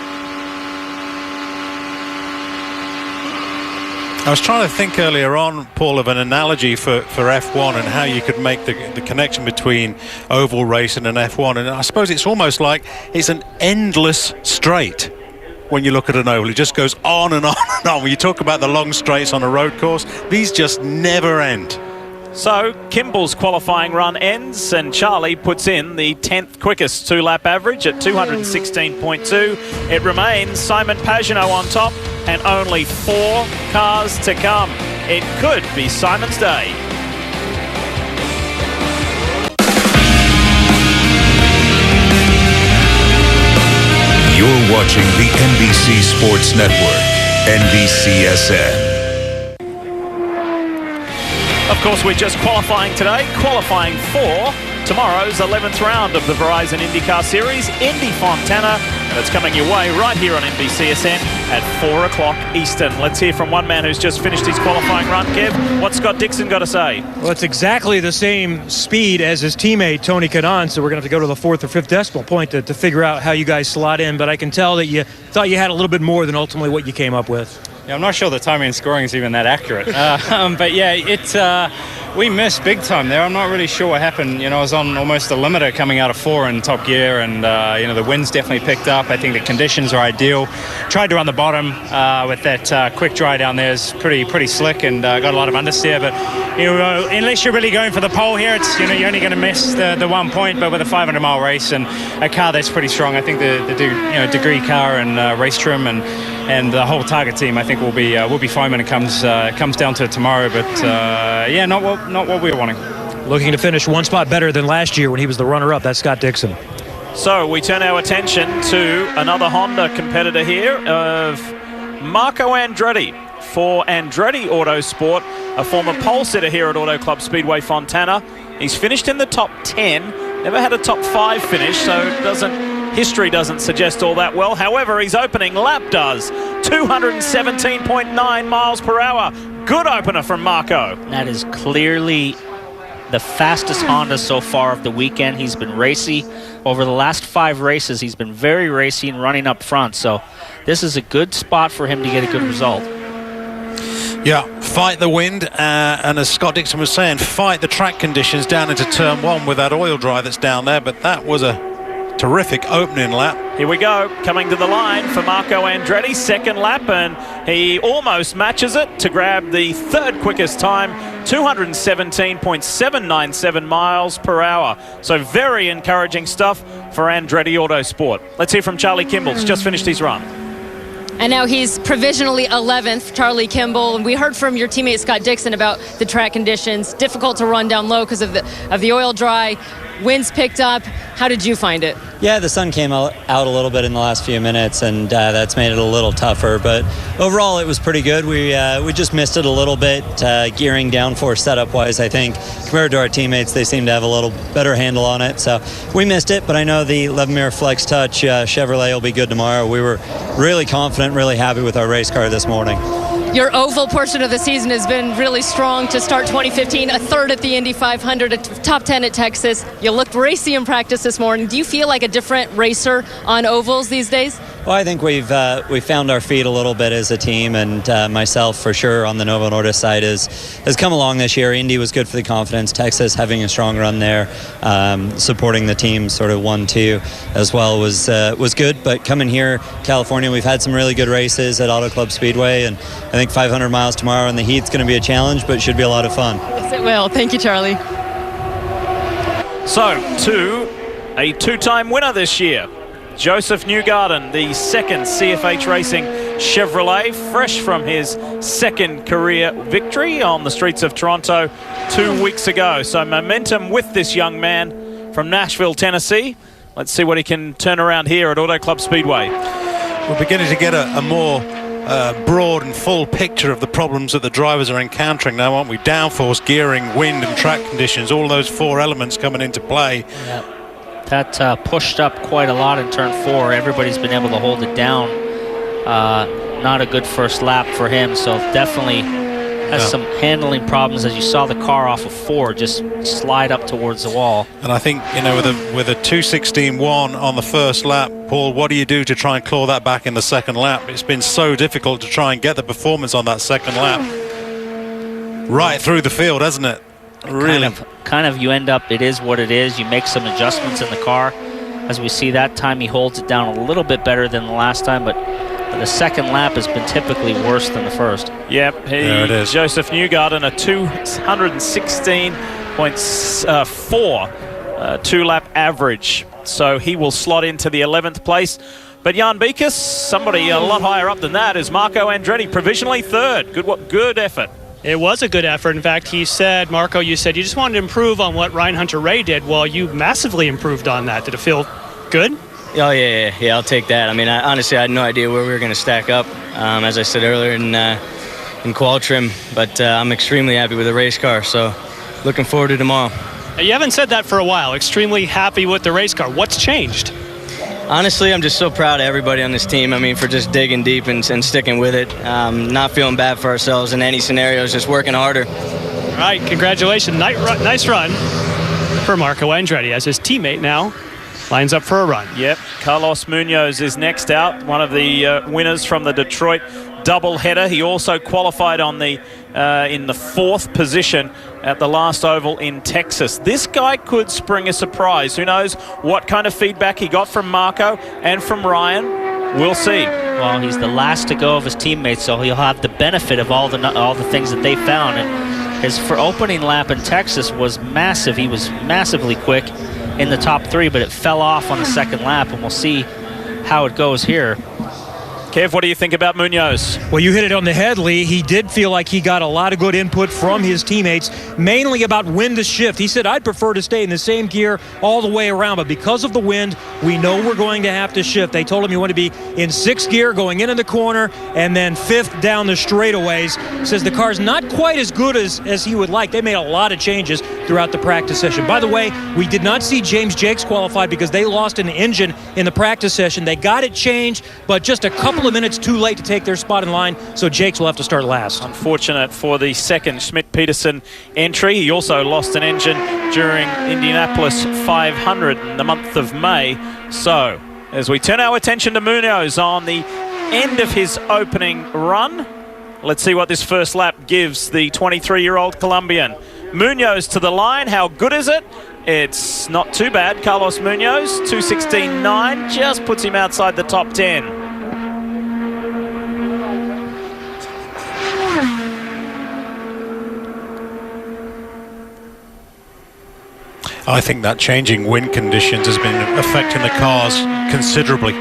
I was trying to think earlier on, Paul, of an analogy for F1 and how you could make the connection between oval racing and F1. And I suppose it's almost like it's an endless straight when you look at an oval. It just goes on and on and on. When you talk about the long straights on a road course, these just never end. So Kimball's qualifying run ends and Charlie puts in the 10th quickest 2-lap average at 216.2. It remains Simon Pagenaud on top and only 4 cars to come. It could be Simon's day. You're watching the NBC Sports Network, NBCSN. Of course, we're just qualifying today, qualifying for tomorrow's 11th round of the Verizon IndyCar Series, Indy Fontana, and it's coming your way right here on NBCSN at 4 o'clock Eastern. Let's hear from one man who's just finished his qualifying run. Kev, what's Scott Dixon got to say? Well, it's exactly the same speed as his teammate, Tony Kanaan, so we're going to have to go to the 4th or 5th decimal point to figure out how you guys slot in, but I can tell that you thought you had a little bit more than ultimately what you came up with. Yeah, I'm not sure the timing and scoring is even that accurate. But yeah, we missed big time there. I'm not really sure what happened. I was on almost a limiter coming out of 4 in top gear, and the wind's definitely picked up. I think the conditions are ideal. Tried to run the bottom with that quick dry down there. Is pretty slick, and got a lot of understeer. But unless you're really going for the pole here, it's you're only going to miss the 1 point. But with a 500-mile race and a car that's pretty strong, I think the degree car and race trim and the whole Target team, I think will be fine when it comes down to it tomorrow. But not what we were wanting. Looking to finish one spot better than last year when he was the runner-up. That's Scott Dixon. So we turn our attention to another Honda competitor here of Marco Andretti. For Andretti Autosport, a former pole sitter here at Auto Club Speedway Fontana. He's finished in the top 10, never had a top 5 finish, so history doesn't suggest all that well. However, his opening lap does. 217.9 miles per hour. Good opener from Marco. That is clearly the fastest Honda so far of the weekend. He's been racy. Over the last 5 races, he's been very racy and running up front. So this is a good spot for him to get a good result. Yeah, fight the wind, and as Scott Dixon was saying, fight the track conditions down into turn 1 with that oil dry that's down there. But that was a terrific opening lap. Here we go, coming to the line for Marco Andretti, second lap, and he almost matches it to grab the third quickest time, 217.797 miles per hour. So very encouraging stuff for Andretti Autosport. Let's hear from Charlie Kimball. He's just finished his run. And now he's provisionally 11th, Charlie Kimball. And we heard from your teammate Scott Dixon about the track conditions. Difficult to run down low because of the oil dry. Winds picked up. How did you find it? Yeah, the sun came out a little bit in the last few minutes, and that's made it a little tougher. But overall, it was pretty good. We just missed it a little bit, gearing downforce setup-wise, I think. Compared to our teammates, they seem to have a little better handle on it. So we missed it, but I know the Levemere Flex Touch Chevrolet will be good tomorrow. We were really confident, really happy with our race car this morning. Your oval portion of the season has been really strong to start 2015, a third at the Indy 500, a top 10 at Texas. You looked racy in practice this morning. Do you feel like a different racer on ovals these days? Well, I think we've found our feet a little bit as a team, and myself for sure on the Novo Nordisk side has come along this year. Indy was good for the confidence. Texas having a strong run there, supporting the team sort of 1-2 as well was good. But coming here, California, we've had some really good races at Auto Club Speedway, and I think 500 miles tomorrow in the heat's going to be a challenge, but it should be a lot of fun. Yes, it will. Thank you, Charlie. So, to a 2-time winner this year, Joseph Newgarden, the second CFH Racing Chevrolet, fresh from his second career victory on the streets of Toronto 2 weeks ago. So momentum with this young man from Nashville, Tennessee. Let's see what he can turn around here at Auto Club Speedway. We're beginning to get a more broad and full picture of the problems that the drivers are encountering now, aren't we? Downforce, gearing, wind and track conditions, all those 4 elements coming into play. Yep. That pushed up quite a lot in turn 4. Everybody's been able to hold it down. Not a good first lap for him, so definitely has some handling problems. As you saw the car off of 4 just slide up towards the wall. And I think, with a 2:16.1 on the first lap, Paul, what do you do to try and claw that back in the second lap? It's been so difficult to try and get the performance on that second lap. Right through the field, hasn't it? Really. Kind of you end up, it is what it is. You make some adjustments in the car. As we see that time, he holds it down a little bit better than the last time, but the second lap has been typically worse than the first. Yep, there it is. Joseph Newgarden, a 216.4 2-lap average. So he will slot into the 11th place. But Jan Beekes, somebody a lot higher up than that, is Marco Andretti, provisionally 3rd. Good effort. It was a good effort. In fact, he said, Marco, you said you just wanted to improve on what Ryan Hunter-Reay did. Well, you massively improved on that. Did it feel good? Oh, yeah, I'll take that. I mean, honestly, I had no idea where we were going to stack up, as I said earlier in qual trim, but I'm extremely happy with the race car, so looking forward to tomorrow. You haven't said that for a while. Extremely happy with the race car. What's changed? Honestly, I'm just so proud of everybody on this team. I mean, for just digging deep and sticking with it, not feeling bad for ourselves in any scenarios, just working harder. All right, congratulations. Nice run for Marco Andretti as his teammate now lines up for a run. Yep, Carlos Munoz is next out, one of the winners from the Detroit doubleheader. He also qualified on the in the 4th position at the last oval in Texas. This guy could spring a surprise. Who knows what kind of feedback he got from Marco and from Ryan. We'll see. Well, he's the last to go of his teammates, so he'll have the benefit of all the things that they found. And his opening lap in Texas was massive. He was massively quick in the top 3, but it fell off on the 2nd lap, and we'll see how it goes here. Kev, what do you think about Munoz? Well, you hit it on the head, Lee. He did feel like he got a lot of good input from his teammates, mainly about when to shift. He said, I'd prefer to stay in the same gear all the way around, but because of the wind, we know we're going to have to shift. They told him you want to be in 6th gear going in the corner and then 5th down the straightaways. Says the car's not quite as good as he would like. They made a lot of changes throughout the practice session. By the way, we did not see James Jakes qualify because they lost an engine in the practice session. They got it changed, but just a couple of minutes too late to take their spot in line, so Jakes will have to start last. Unfortunate for the 2nd Schmidt-Peterson entry. He also lost an engine during Indianapolis 500 in the month of May. So, as we turn our attention to Munoz on the end of his opening run, let's see what this first lap gives the 23-year-old Colombian. Munoz to the line. How good is it? It's not too bad. Carlos Munoz, 2:16.9, just puts him outside the top 10. I think that changing wind conditions has been affecting the cars considerably.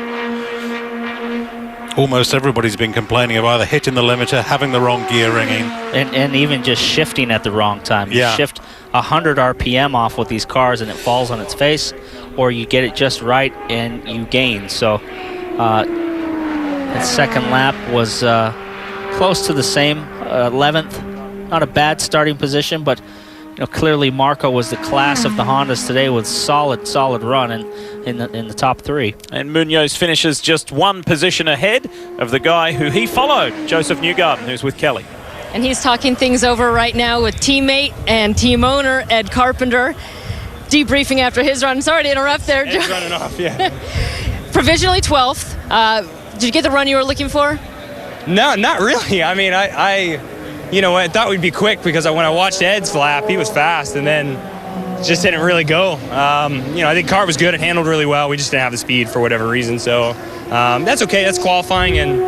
Almost everybody's been complaining of either hitting the limiter, having the wrong gear ringing. And even just shifting at the wrong time. You shift 100 RPM off with these cars and it falls on its face, or you get it just right and you gain. So the 2nd lap was close to the same, 11th. Not a bad starting position, but clearly Marco was the class of the Hondas today with solid run in the top 3. And Munoz finishes just 1 position ahead of the guy who he followed, Joseph Newgarden, who's with Kelly. And he's talking things over right now with teammate and team owner Ed Carpenter. Debriefing after his run. Sorry to interrupt there. Ed's running off, yeah. Provisionally 12th. Did you get the run you were looking for? No, not really. I mean, I thought we'd be quick because when I watched Ed's lap, he was fast, and then just didn't really go. I think car was good. It handled really well. We just didn't have the speed for whatever reason. So that's okay. That's qualifying, and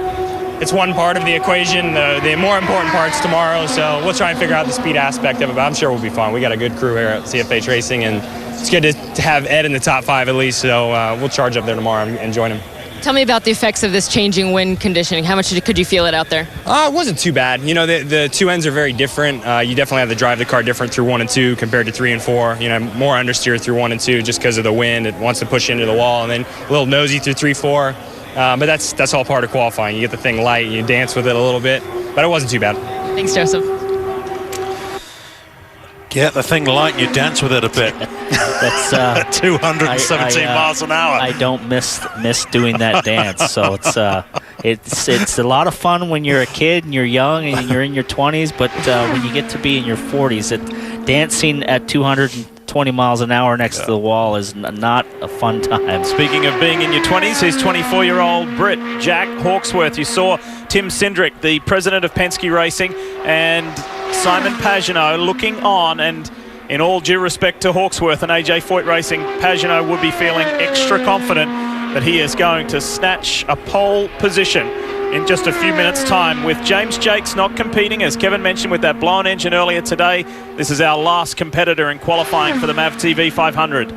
it's one part of the equation. The more important part's tomorrow. So we'll try and figure out the speed aspect of it. But I'm sure we'll be fine. We got a good crew here at CFH Racing, and it's good to have Ed in the top 5 at least. So we'll charge up there tomorrow and join him. Tell me about the effects of this changing wind conditioning. How much could you feel it out there? It wasn't too bad. The 2 ends are very different. You definitely have to drive the car different through 1 and 2 compared to 3 and 4. More understeer through 1 and 2 just because of the wind. It wants to push into the wall, and then a little nosy through 3, 4. But that's all part of qualifying. You get the thing light, you dance with it a little bit, but it wasn't too bad. Thanks, Joseph. Get the thing light and you dance with it a bit. That's 217 miles an hour. I don't miss doing that dance. So it's a lot of fun when you're a kid and you're young and you're in your 20s, but when you get to be in your 40s, dancing at 220 miles an hour next to the wall is not a fun time. Speaking of being in your 20s, here's 24-year-old Brit Jack Hawksworth. You saw Tim Cindric, the president of Penske Racing, and Simon Pagenaud looking on, and in all due respect to Hawksworth and AJ Foyt Racing, Pagenaud would be feeling extra confident that he is going to snatch a pole position in just a few minutes' time. With James Jakes not competing, as Kevin mentioned, with that blown engine earlier today, this is our last competitor in qualifying for the MAVTV 500.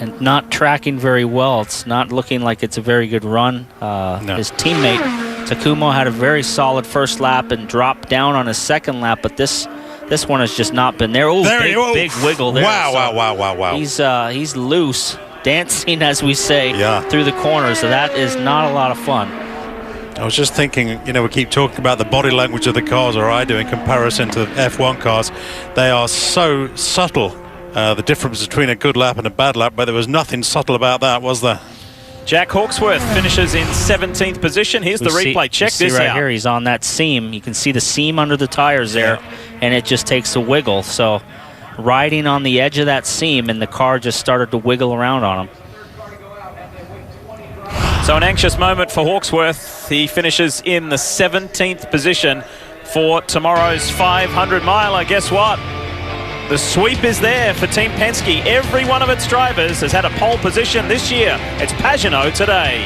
And not tracking very well. It's not looking like it's a very good run. No. His teammate Takumo had a very solid first lap and dropped down on his 2nd lap, but this one has just not been there. Oh, big wiggle there. Wow. He's loose, dancing, as we say, through the corner, so that is not a lot of fun. I was just thinking, we keep talking about the body language of the cars, or I do, in comparison to the F1 cars. They are so subtle, the difference between a good lap and a bad lap, but there was nothing subtle about that, was there? Jack Hawksworth finishes in 17th position. Here's the replay. Check this out. Right here, he's on that seam. You can see the seam under the tires there, and it just takes a wiggle. So riding on the edge of that seam, and the car just started to wiggle around on him. So an anxious moment for Hawksworth. He finishes in the 17th position for tomorrow's 500-miler. Guess what? The sweep is there for Team Penske. Every one of its drivers has had a pole position this year. It's Pagenaud today.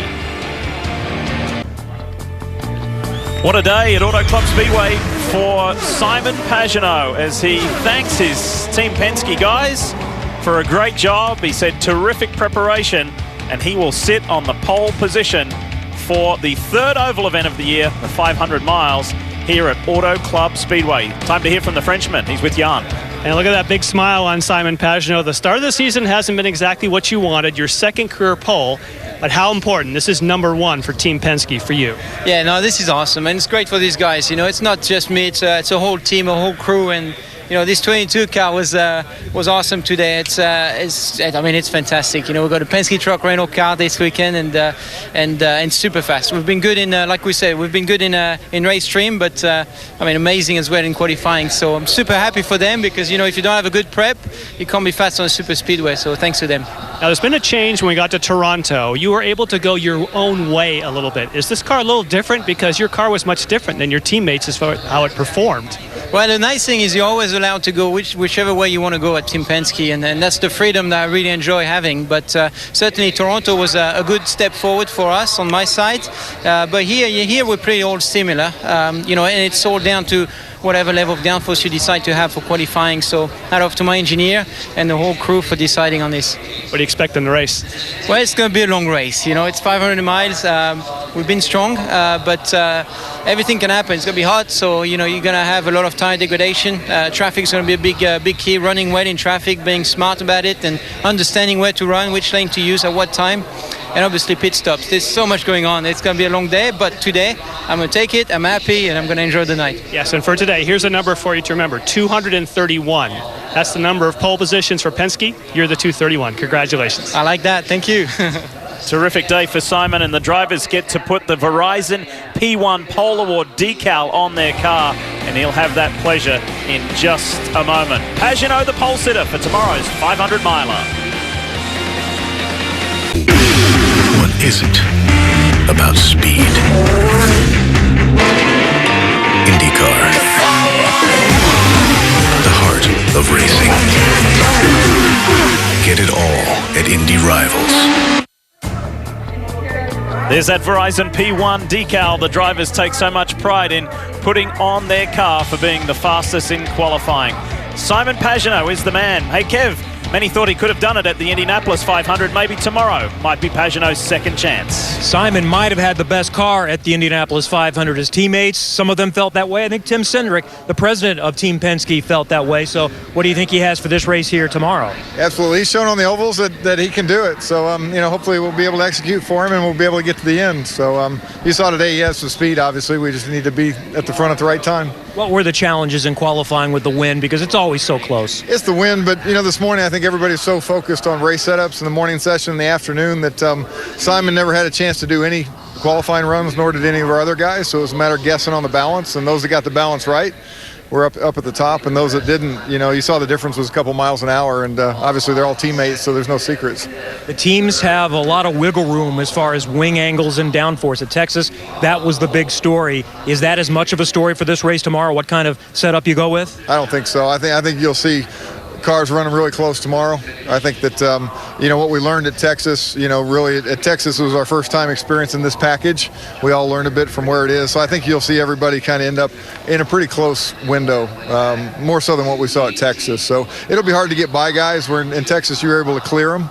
What a day at Auto Club Speedway for Simon Pagenaud as he thanks his Team Penske guys for a great job. He said terrific preparation, and he will sit on the pole position for the third oval event of the year, the 500 miles, here at Auto Club Speedway. Time to hear from the Frenchman. He's with Jan. And look at that big smile on Simon Pagenaud. The start of the season hasn't been exactly what you wanted, your second career pole, but how important. This is number one for Team Penske for you. Yeah, no, this is awesome, and it's great for these guys. You know, it's not just me, it's a whole team, a whole crew, and you know, this 22 car was awesome today. It's fantastic. You know, we got a Penske truck rental car this weekend, and super fast. We've been good in, like we said, we've been good in race stream, but amazing as well in qualifying. So I'm super happy for them because you know, if you don't have a good prep, you can't be fast on a super speedway. So thanks to them. Now, there's been a change when we got to Toronto. You were able to go your own way a little bit. Is this car a little different because your car was much different than your teammates as far as how it performed? Well, the nice thing is you're always allowed to go whichever way you want to go at Team Penske, and that's the freedom that I really enjoy having. But certainly Toronto was a good step forward for us on my side. But here we're pretty all similar, and it's all down to whatever level of downforce you decide to have for qualifying. So hat off to my engineer and the whole crew for deciding on this. What do you expect in the race? Well, it's going to be a long race. You know, it's 500 miles. We've been strong, but everything can happen. It's going to be hot, so you know you're going to have a lot of tire degradation. Traffic's going to be a big key. Running well in traffic, being smart about it, and understanding where to run, which lane to use at what time. And obviously pit stops. There's so much going on. It's going to be a long day, but today I'm going to take it. I'm happy, and I'm going to enjoy the night. Yes, and for today, here's a number for you to remember, 231. That's the number of pole positions for Penske. You're the 231. Congratulations. I like that. Thank you. Terrific day for Simon, and the drivers get to put the Verizon P1 Pole Award decal on their car, and he'll have that pleasure in just a moment. Pagenaud, the pole sitter for tomorrow's 500-miler. What isn't about speed? IndyCar. The heart of racing. Get it all at Indy Rivals. There's that Verizon P1 decal the drivers take so much pride in putting on their car for being the fastest in qualifying. Simon Pagenaud is the man. Hey, Kev, many thought he could have done it at the Indianapolis 500. Maybe tomorrow might be Pagenaud's second chance. Simon might have had the best car at the Indianapolis 500. His teammates, some of them felt that way. I think Tim Cindric, the president of Team Penske, felt that way. So what do you think he has for this race here tomorrow? Absolutely. He's shown on the ovals that he can do it. So, hopefully we'll be able to execute for him and we'll be able to get to the end. So you saw today he has some speed, obviously. We just need to be at the front at the right time. What were the challenges in qualifying with the wind? Because it's always so close. It's the wind, but, this morning I think everybody's so focused on race setups in the morning session and the afternoon that Simon never had a chance to do any qualifying runs, nor did any of our other guys. So it was a matter of guessing on the balance, and those that got the balance right were up at the top, and those that didn't, you saw the difference was a couple miles an hour, and obviously they're all teammates, so there's no secrets. The teams have a lot of wiggle room as far as wing angles and downforce. At Texas, that was the big story. Is that as much of a story for this race tomorrow? What kind of setup you go with? I don't think so. I think you'll see cars running really close tomorrow. I think that, what we learned at Texas, really at Texas was our first time experiencing this package. We all learned a bit from where it is. So I think you'll see everybody kind of end up in a pretty close window, more so than what we saw at Texas. So it'll be hard to get by guys. Where in Texas, you were able to clear them.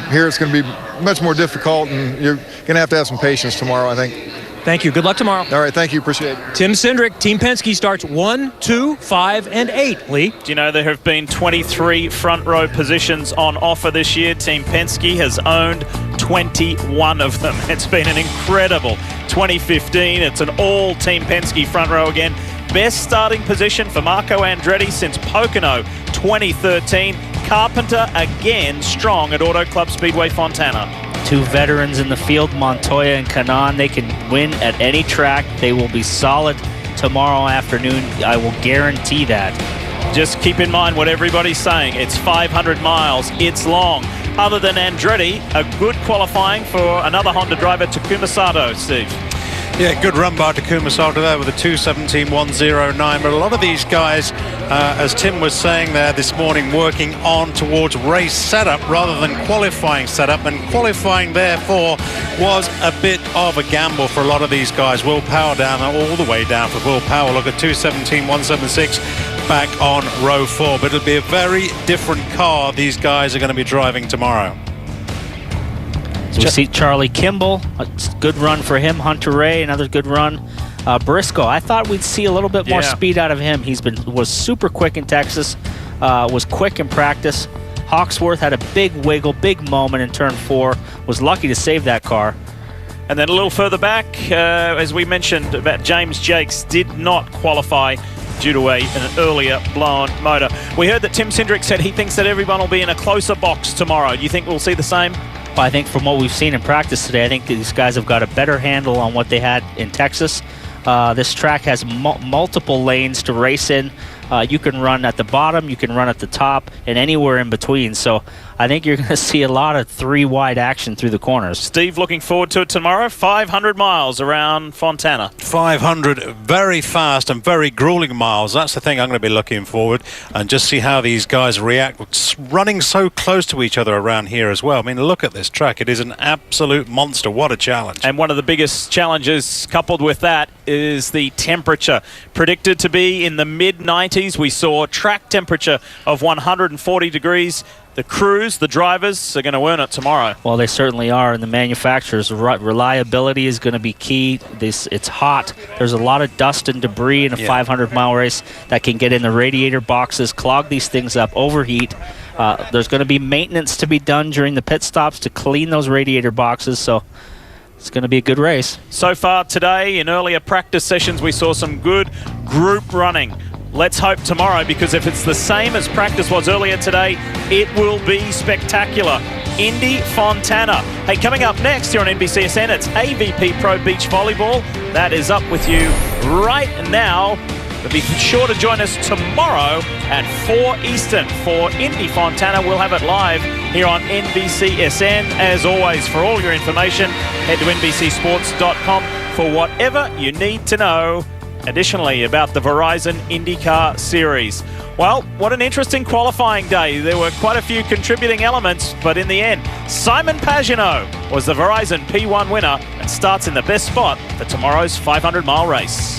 Here it's going to be much more difficult, and you're going to have some patience tomorrow, I think. Thank you. Good luck tomorrow. All right. Thank you. Appreciate it. Tim Cindric, Team Penske starts 1, 2, 5, and 8. Lee? Do you know there have been 23 front row positions on offer this year? Team Penske has owned 21 of them. It's been an incredible 2015. It's an all Team Penske front row again. Best starting position for Marco Andretti since Pocono 2013. Carpenter again strong at Auto Club Speedway Fontana. Two veterans in the field, Montoya and Kanaan. They can win at any track. They will be solid tomorrow afternoon. I will guarantee that. Just keep in mind what everybody's saying. It's 500 miles. It's long. other than Andretti. A good qualifying for another Honda driver, Takuma Sato, Steve. Yeah, good run by Takuma Sato there with a 2:17.109. But a lot of these guys, as Tim was saying there this morning, working on towards race setup rather than qualifying setup. And qualifying, therefore, was a bit of a gamble for a lot of these guys. Will Power down, all the way down for Will Power. Look at 2:17.176 back on row 4. But it'll be a very different car these guys are going to be driving tomorrow. So we see Charlie Kimball, a good run for him. Hunter Ray, another good run. Briscoe, I thought we'd see a little bit more speed out of him. Was super quick in Texas, was quick in practice. Hawksworth had a big wiggle, big moment in turn 4. Was lucky to save that car. And then a little further back, as we mentioned about James Jakes, did not qualify due to an earlier blown motor. We heard that Tim Cindric said he thinks that everyone will be in a closer box tomorrow. Do you think we'll see the same? I think from what we've seen in practice today, I think these guys have got a better handle on what they had in Texas. This track has multiple lanes to race in. You can run at the bottom, you can run at the top, and anywhere in between. So I think you're going to see a lot of 3-wide action through the corners. Steve, looking forward to it tomorrow. 500 miles around Fontana. 500 very fast and very grueling miles. That's the thing I'm going to be looking forward, and just see how these guys react. Running so close to each other around here as well. I mean, look at this track. It is an absolute monster. What a challenge. And one of the biggest challenges coupled with that is the temperature. Predicted to be in the mid-90s. We saw track temperature of 140 degrees. The crews, the drivers, are going to earn it tomorrow. Well, they certainly are, and the manufacturers' reliability is going to be key. It's hot. There's a lot of dust and debris in a 500-mile race that can get in the radiator boxes, clog these things up, overheat. There's going to be maintenance to be done during the pit stops to clean those radiator boxes, so it's going to be a good race. So far today, in earlier practice sessions, we saw some good group running. Let's hope tomorrow, because if it's the same as practice was earlier today, it will be spectacular. Indy Fontana. Hey, coming up next here on NBCSN, it's AVP Pro Beach Volleyball. That is up with you right now. But be sure to join us tomorrow at 4 Eastern for Indy Fontana. We'll have it live here on NBCSN. As always, for all your information, head to NBCSports.com for whatever you need to know. Additionally, about the Verizon IndyCar Series. Well, what an interesting qualifying day. There were quite a few contributing elements, but in the end, Simon Pagenaud was the Verizon P1 winner and starts in the best spot for tomorrow's 500-mile race.